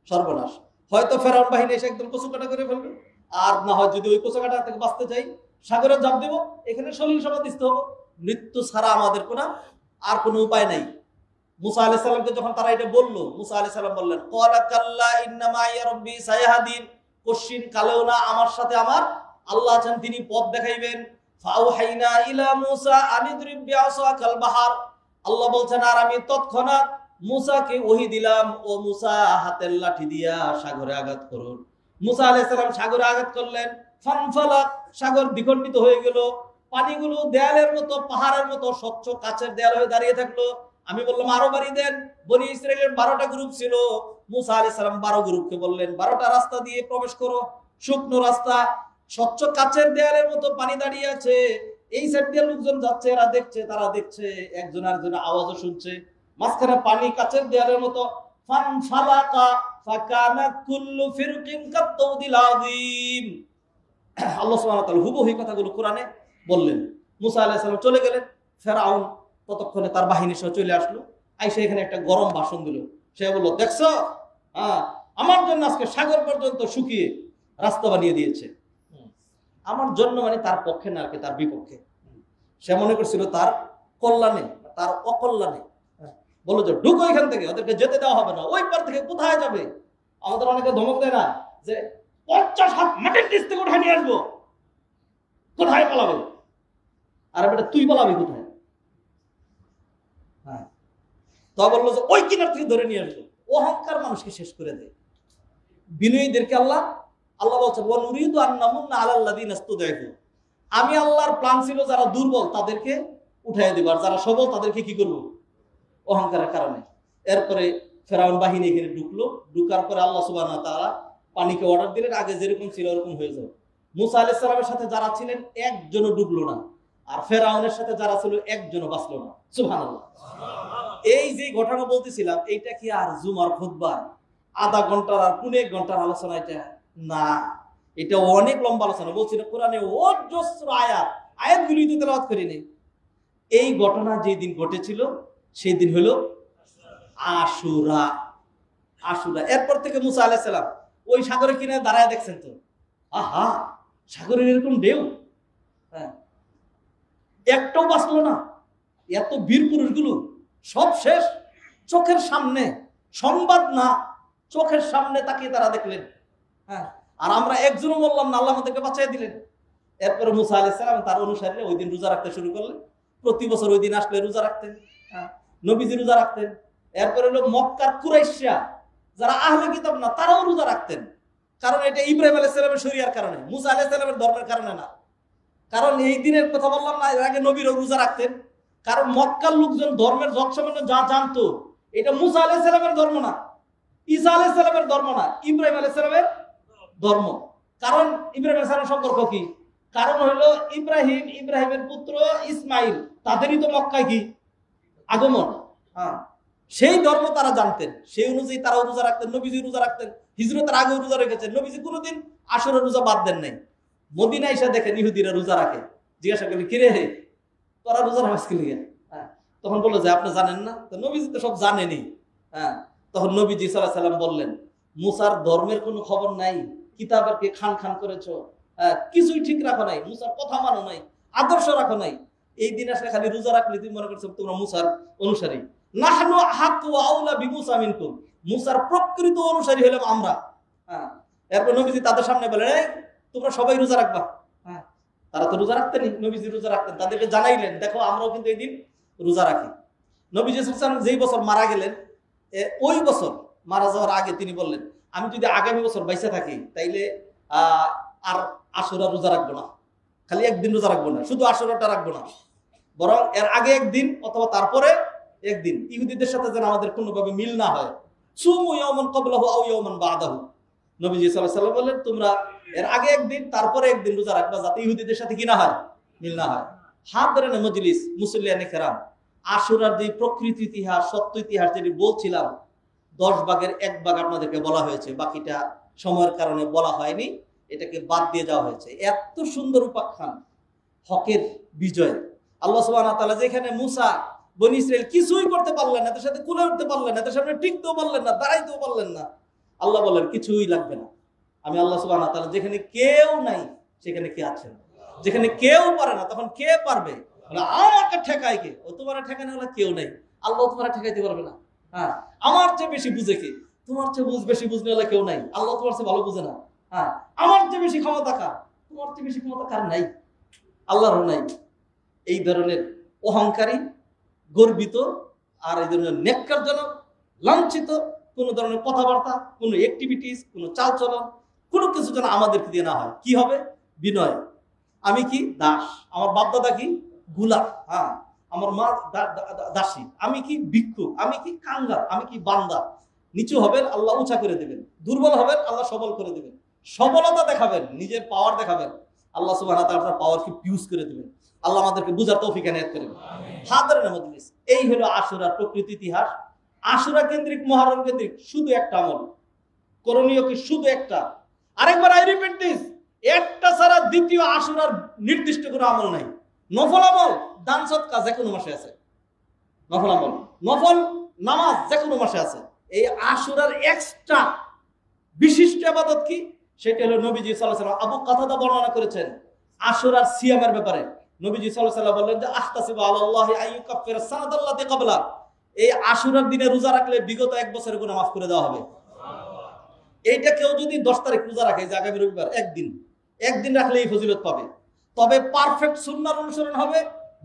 সর্বনাশ। হয়তো ফেরাউন বাহিনী এসে একদম কচুকাটা করে ফেলবে, আর না হয় যদি ওই কচুকাটা থেকে বাঁচতে চাই, সাগরে জাপ দেব, এখানে সলিল সমাধিস্থ হবো, মৃত্যু ছাড়া আমাদের আর কোনো উপায় নাই। মুসা আলাইহিস সালামকে যখন তারা এটা বললো, মুসা আলাইহিস সালাম বললেন, ক্বালা কাল্লা ইন্না মাইয়া রাব্বি সায়াহদিন, কশিন কালেও না, আমার সাথে আমার আল্লাহ আছেন, তিনি পথ দেখাইবেন। ফাওহাইনা ইলা মূসা আনিদরিব বিআসাকাল বাহার, আল্লাহ বলছেন, আর আমি তৎক্ষণাৎ মূসাকে ওহী দিলাম, ও মূসা, হাতের লাঠি দিয়া সাগরে আঘাত করুন। মূসা আলাইহিস সালাম সাগরে আঘাত করলেন, ফানফালাক, সাগর দ্বিখণ্ডিত হয়ে গেল, পানিগুলো দেয়ালের মতো, পাহাড়ের মতো স্বচ্ছ কাচের দেয়াল হয়ে দাঁড়িয়ে থাকলো। আমি বললাম, আরো বাড়ি দেন। বনি ইসরাঈলের 12টা গ্রুপ ছিল। মূসা আলাইহিস সালাম 12 গ্রুপকে বললেন, 12টা রাস্তা দিয়ে প্রবেশ করো, শুকনো রাস্তা, স্বচ্ছ কাচের দেয়ালের মতো পানি দাঁড়িয়ে আছে, এই সাইড দিয়ে লোকজন যাচ্ছে, এরা দেখছে, তারা দেখছে, একজন আরেকজনের আওয়াজও শুনছে, মাঝখানে পানি কাচের দেয়ালের মতো। ফানফালাকা ফাকানা কুল্লু ফিরকিন কাত-তাউদিল আযীম। আল্লাহ সুবহানাহু ওয়া তাআলা হুবহু এই কথাগুলো কোরআনে বললেন। মুসা আলাইহিস সালাম চলে গেলেন। ফেরাউন ততক্ষণে তার বাহিনী সহ চলে আসলো। আইসা এখানে একটা গরম ভাষণ দিল। সে বলল, দেখছো, আমার জন্য আজকে সাগর পর্যন্ত শুকিয়ে রাস্তা বানিয়ে দিয়েছে। আমার জন্য মানে তার পক্ষে না, আর কি তার বিপক্ষে। সে মনে করছিল তার কল্যাণে, তার অকল্যাণে। বললো যে, ঢুকো এখান থেকে, ওদেরকে যেতে দেওয়া হবে না। ওই পার থেকে কোথায় যাবে? আমাদের অনেকে ধমক দেয় না যে 50 হাত মাটির নিচ থেকে উঠে নিয়ে আসবো, কোথায় পালাবে? আরে বেটা, তুই পালাবি কোথায়? তো বললো যে ওই কিনার থেকে ধরে নিয়ে আসবো। অহংকার মানুষকে শেষ করে দেয়। বিনয়ীদেরকে আল্লাহ বলছেন ওয়া নুরিদু আন নামুন্না আলাল লাযিনা ইসতুদঈফু, আমি আল্লাহর প্ল্যান ছিল যারা দুর্বল তাদেরকে উঠাইয়া দিব, আর যারা সবল তাদেরকে কি করব? অহংকারের কারণে। এরপরে ফেরাউন বাহিনী এখানে ঢুকলো, ঢুকার পরে আল্লাহ সুবহানাহু ওয়া তাআলা পানিকে অর্ডার দিলেন আগে যেরকম ছিল ওরকম হয়ে যাবে। মুসা আলাইহিস সালামের সাথে যারা ছিলেন একজনও ডুবলো না, আর ফেরাউনের সাথে যারা ছিল একজনও বাঁচলো না। সুবহানাল্লাহ। এই যে ঘটনা বলতেছিলাম, এইটা কি আর জুমার খুতবা আধা ঘন্টার আর 1.5 ঘন্টার আলোচনা? এটা না, এটা অনেক লম্বা আলোচনা। বলছি না কোরআনে অজস্র আয়াতগুলি তো তেলাওয়াত করিনি। এই ঘটনা যেই দিন ঘটেছিল সেই দিন হলো আশুরা। এরপর থেকে মুসা আলাইহিস সালাম ওই সাগরের কিনারে দাঁড়ায় দেখছেন তো, আহা সাগরের এরকম ঢেউ, হ্যাঁ, একটাও বাঁচলো না। এত বীর পুরুষগুলো সব শেষ, চোখের সামনে, সংবাদ না, চোখের সামনে তাকিয়ে তারা দেখলেন। হ্যাঁ, আর আমরা একজনও বললাম না, আল্লাহ আমাদেরকে বাঁচাই দিলেন। এরপরে মুসা আলাইহিস সালাম তার অনুসারীরা ওই দিন রোজা রাখতে শুরু করলেন। প্রতি বছর ওই দিন আসলে রোজা রাখতেন, হ্যাঁ, নবীজি রোজা রাখতেন। এরপরে হলো মক্কার কুরাইশরা যারা আহলে কিতাব না, তারাও রোজা রাখতেন। কারণ এটা ইব্রাহিম আলাইহিস সালামের শরিয়ার কারণে, মুসা আলাইহিস সালামের ধর্মের কারণে না। কারণ এই দিনের কথা বললাম না, এর আগে নবীরও রোজা রাখতেন। কারণ মক্কার লোকজন ধর্মের যত সামান্য যা জানতো, এটা মুসা আলাইহিস সালামের ধর্ম না, ঈসা আলাইহিস সালামের ধর্ম না, ইব্রাহিম আলাইহিস সালামের ধর্ম। কারণ ইব্রাহিম আলাইহিস সালামের সম্পর্ক কি? কারণ হলো ইব্রাহিমের পুত্র ইসমাইল, তাদেরই তো মক্কায় কি আগমন। হ্যাঁ, সেই ধর্ম তারা জানতেন, সেই অনুযায়ী তারা রোজা রাখতেন। নবীজি রোজা রাখতেন, হিজরতের আগেও রোজা রেখেছেন। নবীজি কোনোদিন আশুরা রোজা বাদ দেন নাই। মদিনায় এসে দেখেন ইহুদিরা রোজা রাখে, জিজ্ঞাসা করলেন কিরে হে তোরা রোজা রাখিস কি লিগে? হ্যাঁ, তখন বললো যে আপনি জানেন না? তো নবীজি তো সব জানেনি। হ্যাঁ, তখন নবীজি সাল্লাল্লাহু আলাইহি সাল্লাম বললেন, মুসার ধর্মের কোনো খবর নাই, কিতাবের কে খান খান করেছো, কিছুই ঠিক রাখো নাই, মুসার কথা মানো নাই, আদর্শ রাখো নাই। এই দিন আসলে খালি রোজা রাখলে তুমি মনে করছো তোমরা মুসার অনুসারী। নাহনু আহাক্কু ওয়া আউলা বিমুসা মিনকুম, মুসার প্রকৃত অনুসারী হলাম আমরা। হ্যাঁ, এরপর নবীজি তাদের সামনে বলেন, এই তোমরা সবাই রোজা রাখবা। হ্যাঁ, তারা তো রোজা রাখতেনই, নবীজি রোজা রাখতেন, তাদেরকে জানাইলেন দেখো আমরাও কিন্তু এই দিন রোজা রাখি। নবীজি সাল্লাল্লাহু আলাইহি ওয়াসাল্লাম যেই বছর মারা গেলেন, ওই বছর মারা যাওয়ার আগে তিনি বললেন, আমি যদি আগামী বছর বাইসা থাকি তাইলে আর আশুরা রোজা রাখবো না, খালি একদিন রোজা রাখবো না, শুধু আশুরাটা রাখবো না, বরং এর আগে একদিন অথবা তারপরে একদিন, ইহুদিদের সাথে যেন আমাদের কোনোভাবে মিল না হয়। সুমু ইয়াওমান ক্বাবলাহু আও ইয়াওমান বা'দাহু, নবীজি সাল্লাল্লাহু আলাইহি ওয়াসাল্লাম বললেন তোমরা এর আগে একদিন তারপরে একদিন রোজা রাখবা, যাতে ইহুদিদের সাথে কি না হয়, মিল না হয়। হাত ধরে না মজলিস মুসল্লিয়ানে কেরাম, আশুরার যে প্রকৃতি ইতিহাস, সত্য ইতিহাস যেটি বলছিলাম, 10 ভাগের 1 ভাগ আপনাদেরকে বলা হয়েছে, বাকিটা সময়ের কারণে বলা হয়নি, এটাকে বাদ দিয়ে যাওয়া হয়েছে। এত সুন্দর উপাখ্যান, হকের বিজয়। আল্লাহ সুবহানাহু ওয়া তাআলা যেখানে মুসা বনি ইসরাইল কিছুই করতে পারলেন না, এদের সাথে কুলে উঠতে পারলেন না, এদের সামনে টিকতেও পারলেন না, দাঁড়াইতেও পারলেন না, আল্লাহ বলেন কিছুই লাগবে না, আমি আল্লাহ সুবহানাহু ওয়া তাআলা যেখানে কেউ নাই সেখানে কে আছেন, যেখানে কেউ পারে না তখন কে পারবে? আমাকে ঠেকায় কে? ও তোমার ঠেকানো হলে কেউ নাই, আল্লাহ তোমার ঠেকাইতে পারবে না। হ্যাঁ, আমার চেয়ে বেশি বুঝে কে? তোমার চেয়ে বেশি বুঝলে হলে কেউ নাই, আল্লাহ তোমার চেয়ে ভালো বুঝে না। হ্যাঁ, আমার চেয়ে বেশি ক্ষমতা কার? তোমার চেয়ে বেশি ক্ষমতা কার নাই? আল্লাহর নাই। এই ধরনের অহংকারী, গর্বিত আর এই ধরনের নেককারজনক, লাঞ্ছিত কোন ধরনের কথাবার্তা, কোন অ্যাক্টিভিটিস, কোন চালচলন, কোনো কিছু যেন আমাদেরকে দিয়ে না হয়। কি হবে? বিনয়। আমি কি দাস, আমার বাপ দাদা কি গুলাম, হ্যাঁ, আমার মা দাসী, আমি কি ভিক্ষুক, আমি কি কাঙ্গাল, আমি কি বান্দা। নিচু হবেন, আল্লাহ উঁচা করে দেবেন। দুর্বল হবেন, আল্লাহ সবল করে দেবেন। সবলতা দেখাবেন, নিজের পাওয়ার দেখাবেন, আল্লাহ সুবহানাহু ওয়া তাআলা পাওয়ারকে পিউজ করে দেবেন। আল্লাহ আমাদেরকে বুঝার তৌফিক এনায়েত করবেন। হাদরের মজলিস, এই হলো আশুরার প্রকৃতি ইতিহাস। আশুরা কেন্দ্রিক, মুহররম কেন্দ্রিক শুধু একটা আমল করণীয়, কি শুধু একটা। আরেকবার আই রিপিট দিস, একটা ছাড়া দ্বিতীয় আশুরার নির্দিষ্ট কোনো আমল নাই। নফল আমল, দান সদকা যে কোনো মাসে আছে, নফল আমল, নফল নামাজ যে কোনো মাসে আছে। এই আশুরার এক্সট্রা বিশিষ্ট ইবাদত কি? সেটা হলো নবীজি সাল্লাল্লাহু আলাইহি ওয়াসাল্লাম আবু কাতাদা বর্ণনা করেছেন আশুরার সিয়ামের ব্যাপারে। নবীজি সাল্লাল্লাহু আলাইহি ওয়াসাল্লাম বললেন যে আহতাসিবু আলাল্লাহি আইয়ুকাফিরা সানাতাল্লাতি ক্বাবলা, এই আশুরার দিনে রোজা রাখলে বিগত 1 বছরের গুনাহ মাফ করে দেওয়া হবে। এইটা কেউ যদি 10 তারিখ রোজা রাখে, যে আগামী রবিবার, একদিন রাখলে এই ফজিলত পাবে। তবে পারফেক্ট সুন্নাহর অনুসরণ হবে,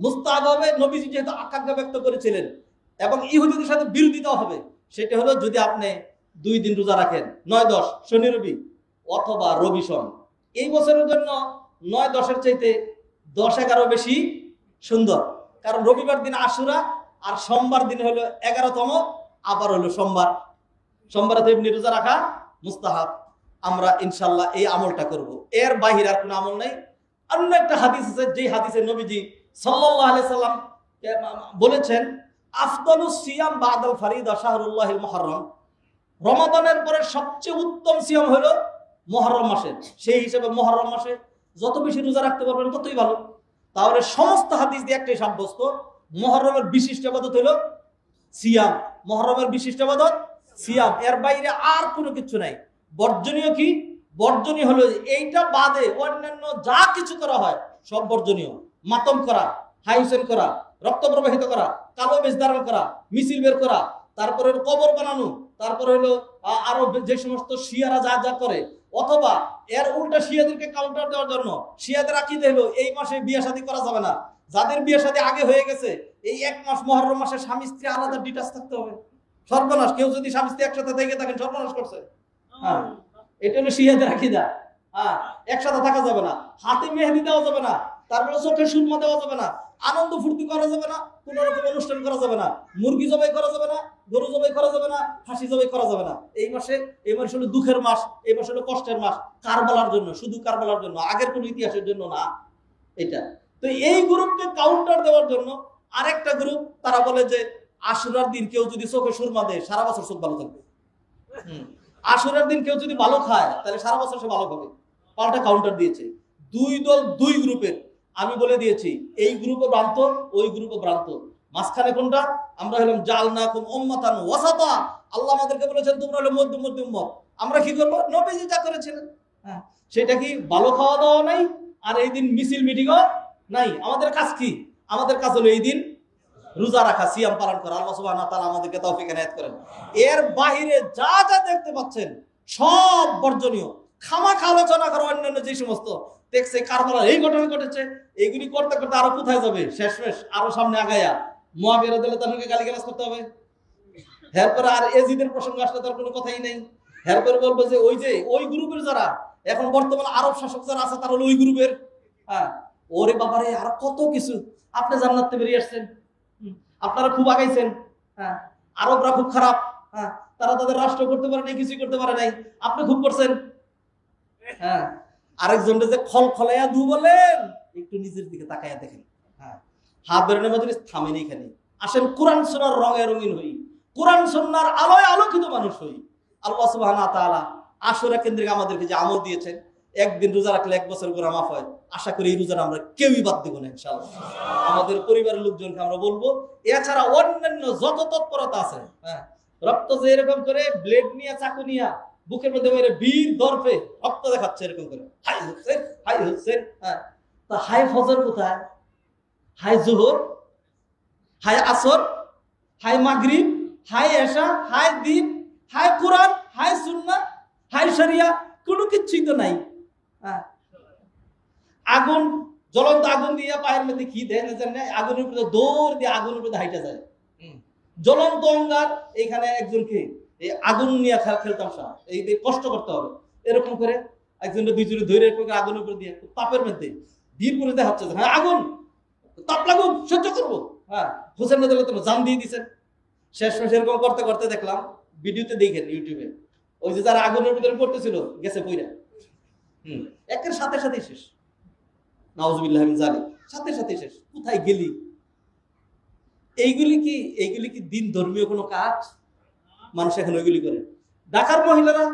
মুস্তাহাব হবে। নবীজি যেহেতু আকাঙ্ক্ষা ব্যক্ত করেছিলেন, এবং ইহুদিদের সাথে বিরোধিতা হবে, সেটা হলো যদি আপনি 2 দিন রোজা রাখেন 9-10 শনি রবি অথবা রবি সোম। এই বছরের জন্য 9-10-এর চাইতে 10-11 বেশি সুন্দর, কারণ রবিবার দিন আশুরা আর সোমবার দিন হলো 11তম, আবার হলো সোমবার। সোমবারে তো এমনি রোজা রাখা মুস্তাহাব। আমরা ইনশাল্লাহ এই আমলটা করব, এর বাহিরে আর কোনো আমল নাই। অন্য একটা হাদিস আছে, যে হাদিসে নবীজি সাল্লাল্লাহু আলাইহি সাল্লাম বলেছেন আফদালুস সিয়াম বাদাল ফারিদা শাহরুল্লাহিল মুহররম, রমাদানের পরে সবচেয়ে উত্তম সিয়াম হলো মুহররম মাসে। সেই হিসেবে মুহররম মাসে যত বেশি রোজা রাখতে পারবেন ততই ভালো। তাহলে সমস্ত হাদিস দিয়ে একটাই সাব্যস্ত, মুহররমের বিশিষ্ট ইবাদত হলো সিয়াম। মুহররমের বিশিষ্ট ইবাদত সিয়াম, এর বাইরে আর কোনো কিছু নাই। বর্জনীয় কি? বর্জনীয় হলো এইটা বাদে অন্যান্য যা কিছু করা হয় সব বর্জনীয়। মাতম করা, হাইসেন করা, রক্ত প্রবাহিত করা, কালো বেশ ধারণ করা, মিছিল বের করা, তারপরে কবর বানানো, তারপরে হলো আরো যে সমস্ত শিয়ারা যা যা করে, অথবা এর উল্টা শিয়াদেরকে কাউন্টার দেওয়ার জন্য শিয়াদের আকীদা হলো এই মাসে বিয়ে শাদী করা যাবে না। যাদের বিয়ে শাদী আগে হয়ে গেছে এই 1 মাস মুহররম মাসে স্বামী স্ত্রী আলাদা ডিটাচ থাকতে হবে। সর্বনাশ, কেউ যদি স্বামী স্ত্রী একসাথে থেকে থাকেন সর্বনাশ করছে। হ্যাঁ, এটা হলো শিয়াদের আকীদা। হ্যাঁ, একসাথে থাকা যাবে না, হাতে মেহেদি দেওয়া যাবে না, তারপরে চোখে সুরমা দেওয়া যাবে না, আনন্দ ফুর্তি করা যাবে না, কোন রকম অনুষ্ঠান করা যাবে না, মুরগি জবাই করা যাবে না, গরু জবাই করা যাবে না, খাসি জবাই করা যাবে না। এই মাস হলো দুঃখের মাস, এই মাস হলো কষ্টের মাস, কারবালার জন্য, শুধু কারবালার জন্য, আগের কোন ইতিহাসের জন্য না এটা। তো এই গ্রুপকে কাউন্টার দেওয়ার জন্য আরেকটা গ্রুপ তারা বলে যে আশুরার দিন কেউ যদি চোখে সুরমা দেয় সারা বছর চোখ ভালো থাকবে। আশুরার দিন কেউ যদি ভালো খায় তাহলে সারা বছর সে ভালো খাবে। পাল্টা কাউন্টার দিয়েছে। 2 দল 2 গ্রুপের। আমি বলে দিয়েছি এই গ্রুপও ভ্রান্ত, ওই গ্রুপও ভ্রান্ত। মাঝখানে কোনটা? আমরা হলাম জালনাকুম উম্মাতান ওয়াসাতা। আল্লাহ আমাদেরকে বলেছেন তোমরা হলো মধ্যমধ্যী উম্মত। আমরা কি করব? নবীজি যা করেছিলেন। হ্যাঁ, সেটা কি ভালো খাওয়া দাওয়া নাই, আর এই দিন মিছিল মিটিংও নাই। আমাদের কাজ কি? আমাদের কাজ হলো এই দিন রোজা রাখা, সিয়াম পালন করা। আল্লাহ সুবহানাহু ওয়া তাআলা আমাদেরকে তৌফিক এনায়েত করেন। এর বাহিরে যা যা দেখতে পাচ্ছেন সব বর্জনীয়। খামাখা আলোচনা করো অন্যান্য যে সমস্ত দেখছে কারবালার এই ঘটনা ঘটেছে, এইগুলি করতে করতে আরো কোথায় যাবে? শেষমেশ আরো সামনে আগায়া মুআবিয়া রাদিয়াল্লাহু তাআলাকে গালিগালাজ করতে হবে। এরপরে আর এজিদের প্রসঙ্গ আসলে তার কোনো কথাই নেই। এরপরে বলবো যে ওই গ্রুপের যারা এখন বর্তমান আরব শাসক যারা আছে তারা হলো ওই গ্রুপের। হ্যাঁ, ওরে বাবারে আর কত কিছু। আপনি জান্নাত থেকে বেরিয়ে আসছেন, আপনারা খুব আগাইছেন। হ্যাঁ, আরবরা খুব খারাপ। হ্যাঁ, তারা তাদের রাষ্ট্র করতে পারে নাই, কিছুই করতে পারে নাই, আপনি খুব করছেন। হ্যাঁ, আরেকজনকে যে খলখলাইয়া দু বলেন, একটু নিজের দিকে তাকাইয়া দেখেন। হ্যাঁ, হাত বেরোনোর মধ্যে থামেন। এখানে আসেন কোরআন সুন্নাহর রঙে রঙিন হই, কোরআন সুন্নাহর আলোয় আলোকিত মানুষ হই। আল্লাহ সুবহানাহু ওয়া তাআলা আশুরা কেন্দ্রিক আমাদেরকে যে আমল দিয়েছেন, একদিন রোজা রাখলে 1 বছর গুনাহ মাফ হয়। আশা করি এই রোজাটা আমরা কেউই বাদ দেব না ইনশাআল্লাহ। আমাদের পরিবারের লোকজনকে আমরা বলবো। এছাড়া অন্যান্য যত তৎপরতা আছে, হ্যাঁ, রক্ত যে এরকম করে ব্লেড নিয়ে চাকু নিয়ে বুকের মধ্যে মেরে বীর দর্পে রক্ত দেখাচ্ছে এরকম করে, হাই হচ্ছে হাই হচ্ছে। হ্যাঁ, তা হাই ফজর কোথায়? হাই জোহর, হাই আসর, হাই মাগরিব, হাই এশা, হাই দিন, হাই কোরআন, হাই সুন্নাহ, হাই শরিয়া, কোনো কিছুই তো নাই। হ্যাঁ, আগুন, জ্বলন্ত আগুন দিয়ে পায়ের মধ্যে কি দেয় না জানে, আগুনের উপরে দৌড় দিয়ে আগুনের উপরে হাইটা যায়। জ্বলন্ত অঙ্গার, এইখানে একজনকে এই আগুন নিয়ে খেলতাম, এই কষ্ট করতে হবে এরকম করে একজনকে 2 জনে ধরে আগুনের উপরে দিয়ে তাপের মধ্যে বীর করে দেখাচ্ছে, হ্যাঁ আগুন তাপ লাগুক সহ্য করবো। হ্যাঁ, হোসেন রাদিয়াল্লাহু জান দিয়ে দিচ্ছেন। শেষ এরকম করতে করতে দেখলাম, ভিডিওতে দেখেন ইউটিউবে, ওই যে যারা আগুনের ভিতরে পড়তেছিল গেছে পইরা, একের সাথে সাথে শেষ। নাউজুবিল্লাহ মিন যালিক, সাথে সাথে শেষ। কোথায় গেলি? এইগুলি কি দিন ধর্মীয় কোনো কাজ? মানুষ এখন ওইগুলি করে। ঢাকার মহিলারা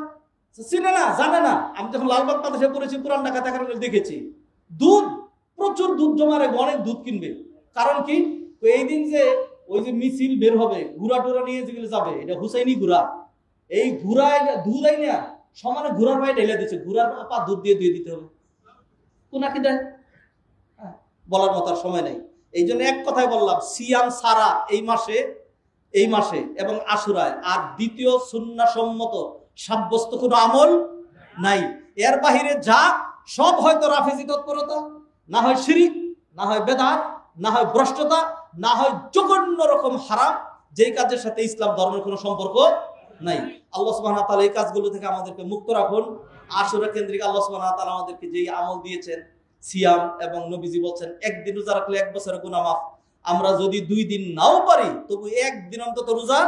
চিনে না, জানে না। আমি যখন লালবাগ মাদ্রাসায় পড়েছি, পুরান ঢাকা দেখার দেখেছি দুধ, প্রচুর দুধ জমা রাখবে, অনেক দুধ কিনবে। কারণ কি? এই দিন যে ওই যে মিছিল বের হবে, ঘোড়া টোরা নিয়ে যেগুলো যাবে, এটা হুসাইনি ঘোড়া। এই ঘোড়ায় দুধ আই না সমানে ঘোড়ার পায়ে ঢেলে দিচ্ছে, ঘোড়ার পা দুধ দিয়ে দিতে হবে। কোনা কি দেয় বলার মতো আর সময় নাই। এই জন্য এক কথায় বললাম, সিয়াম সারা এই মাসে এবং আশুরায় আর দ্বিতীয় সুন্নাহ সম্মত সাব্যস্ত কোনো আমল নাই। এর বাহিরে যা সব হয়তো রাফেজি তৎপরতা, না হয় শিরিক, না হয় বেদাত, না হয় ভ্রষ্টতা, না হয় জঘন্য রকম হারাম, যেই কাজের সাথে ইসলাম ধর্মের কোনো সম্পর্ক নাই। আল্লাহ সুবহানাহু ওয়া তাআলা এই কাজগুলো থেকে আমাদেরকে মুক্ত রাখুন। আশুরা কেন্দ্রিক আল্লাহ সুবহানাহু ওয়া তাআলা আমাদেরকে যেই আমল দিয়েছেন, সিয়াম, এবং নবীজি বলছেন একদিন রোজা রাখলে 1 বছরের গুনাহ মাফ। আমরা যদি 2 দিন নাও পারি তবু একদিন অন্তত রোজা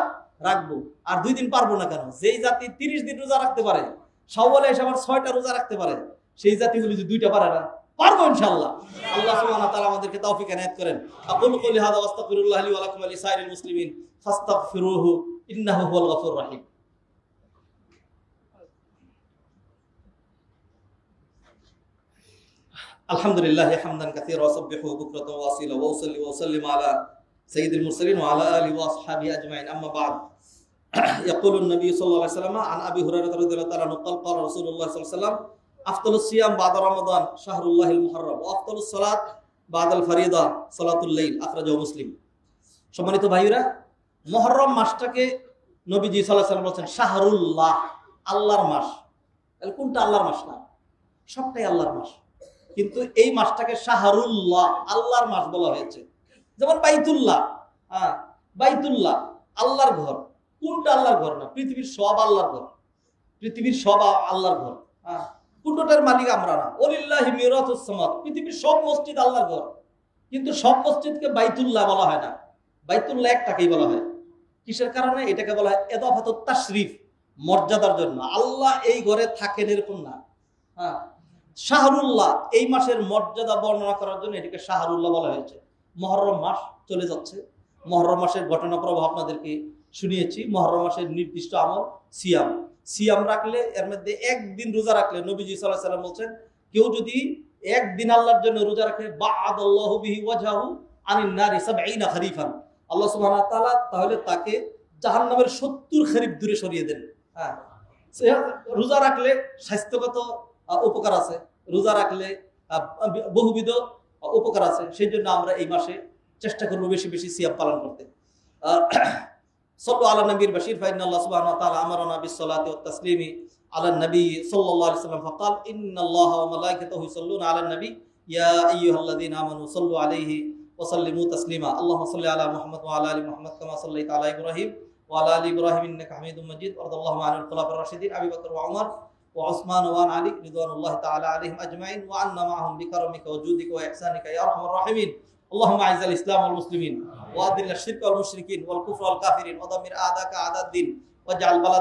রাখবো। আর 2 দিন পারবো না কেন? যেই জাতি 30 দিন রোজা রাখতে পারে, শাওয়ালে এসে আবার 6টা রোজা রাখতে পারে, সেই জাতিগুলি যদি 2টা পারে না, পারবো ইনশাআল্লাহ। আল্লাহ সুবহানাহু ওয়া তাআলা আমাদেরকে তৌফিক এনায়েত করেন। আকুলু কওলি হাযা ওয়াস্তাগফিরুল্লাহ লি ওয়া লাকুম ওয়া লিসাইরিল মুসলিমিন ফাস্তাগফিরুহু ইন্নাহু হুয়াল গফুরুর রাহিম। আলহামদুলিল্লাহ হামদান কাসীরা ওয়া সাব্বিহু বুকরাতান ওয়া আসীলা ওয়া উসাল্লি ওয়া উসাল্লিমু আলা সাইয়্যিদিল মুরসালিন ওয়া আলা আলিহি ওয়া আসহাবিহি আজমাইন। আম্মা বা'দ। يقول النبي صلى الله عليه وسلم عن ابي هريره رضي الله تعالى عنه قال قال رسول الله صلى الله عليه وسلم افضل الصيام بعد رمضان شهر الله المحرم وافضل الصلاه بعد الفريضه صلاه الليل اخرجه مسلم। সম্মানিত ভাইরা, মুহররম মাসটাকে নবীজি সাল্লাল্লাহু আলাইহি ওয়াসাল্লাম বলেছেন শাহরুল্লাহ, আল্লাহর মাস। তাহলে কোনটা আল্লাহর মাস না? সবটাই আল্লাহর মাস, কিন্তু এই মাসটাকে শাহরুল্লাহ, আল্লাহর মাস বলা হয়েছে। যেমন বাইতুল্লাহ, বাইতুল্লাহ আল্লাহর ঘর। কোনটা আল্লাহর ঘর না? পৃথিবীর সব আল্লাহর ঘর, পৃথিবীর সব আল্লাহর ঘর। কোনটার মালিক আমরা না। ওয়ালিল্লাহি মিরাতুস সামাত, পৃথিবীর সব মসজিদ আল্লাহর ঘর, কিন্তু সব মসজিদকে বাইতুল্লাহ বলা হয় না। বাইতুল্লাহ একটাকেই বলা হয়। কিসের কারণে? এটাকে বলা হয় ইদাফাতুত তাশরিফ, মর্যাদার জন্য। আল্লাহ এই ঘরে থাকেন এরকম না। শাহরুল্লাহ, এই মাসের মর্যাদা বর্ণনা করার জন্য এটাকে শাহরুল্লাহ বলা হয়েছে। মুহররম মাস চলে যাচ্ছে। মুহররম মাসের ঘটনা প্রবাহ আপনাদেরকে শুনিয়েছি। মুহররম মাসের নির্দিষ্ট আমল সিয়াম। সিয়াম রাখলে, এর মধ্যে একদিন রোজা রাখলে, নবীজি সাল্লাল্লাহু আলাইহি ওয়াসাল্লাম বলছেন কেউ যদি একদিন আল্লাহর জন্য রোজা রাখে বা'আদাল্লাহু বিহি ওয়াজহাহু আনিন নারি 70 খরিফান, আল্লাহ সুবহানাহু ওয়া তাআলা তাহলে তাকে জাহান্নামের 70 খরিফ দূরে সরিয়ে দেন। রোজা রাখলে স্বাস্থ্যগত উপকার আছে, রোজা রাখলে বহুবিধ উপকার আছে। সেই জন্য আমরা এই মাসে চেষ্টা করব বেশি বেশি সিয়াম পালন করতে। সাল্লু আলা নবীর বাশির ফাইনাল্লাহ সুবহানাহু ওয়া তাআলা আমারানা বিস-সালাতি ওয়াত-তাসলিমি আলা নবী সাল্লাল্লাহু আলাইহি ওয়াসাল্লাম ফাকাল ইন্নাল্লাহা ওয়া মালাইকাতাহু ইউসাল্লুনা আলান নবী ইয়া আইয়ুহাল্লাযীনা আমানু সাল্লু আলাইহি ওয়া সাল্লিমু তাসলিমা আল্লাহুম্মা সাল্লি আলা মুহাম্মাদ ওয়া আলা আলি মুহাম্মাদ কামা সাল্লাইতা আলা ইব্রাহিম ওয়া আলা আলি ইব্রাহিম ইন্নাকা হামিদুম মাজিদ ওয়ারদাল্লাহু আনিল খুলাফার রাশিদিন আবী বকর ওয়া উমর ওয়া উসমান ওয়া আলী রিদওয়ানুল্লাহি তাআলা আলাইহিম আজমাইন ওয়া আন্না মা'আহুম বিকারমিকা ওয়া জুদিকা ওয়া ইহসানিকা ইয়া আরহামার রাহিমিন। اللهم اعز الاسلام والمسلمين واذل الشرك والمشركين والكفر والكافرين ودمر اعداءك اعداء الدين واجعل بلد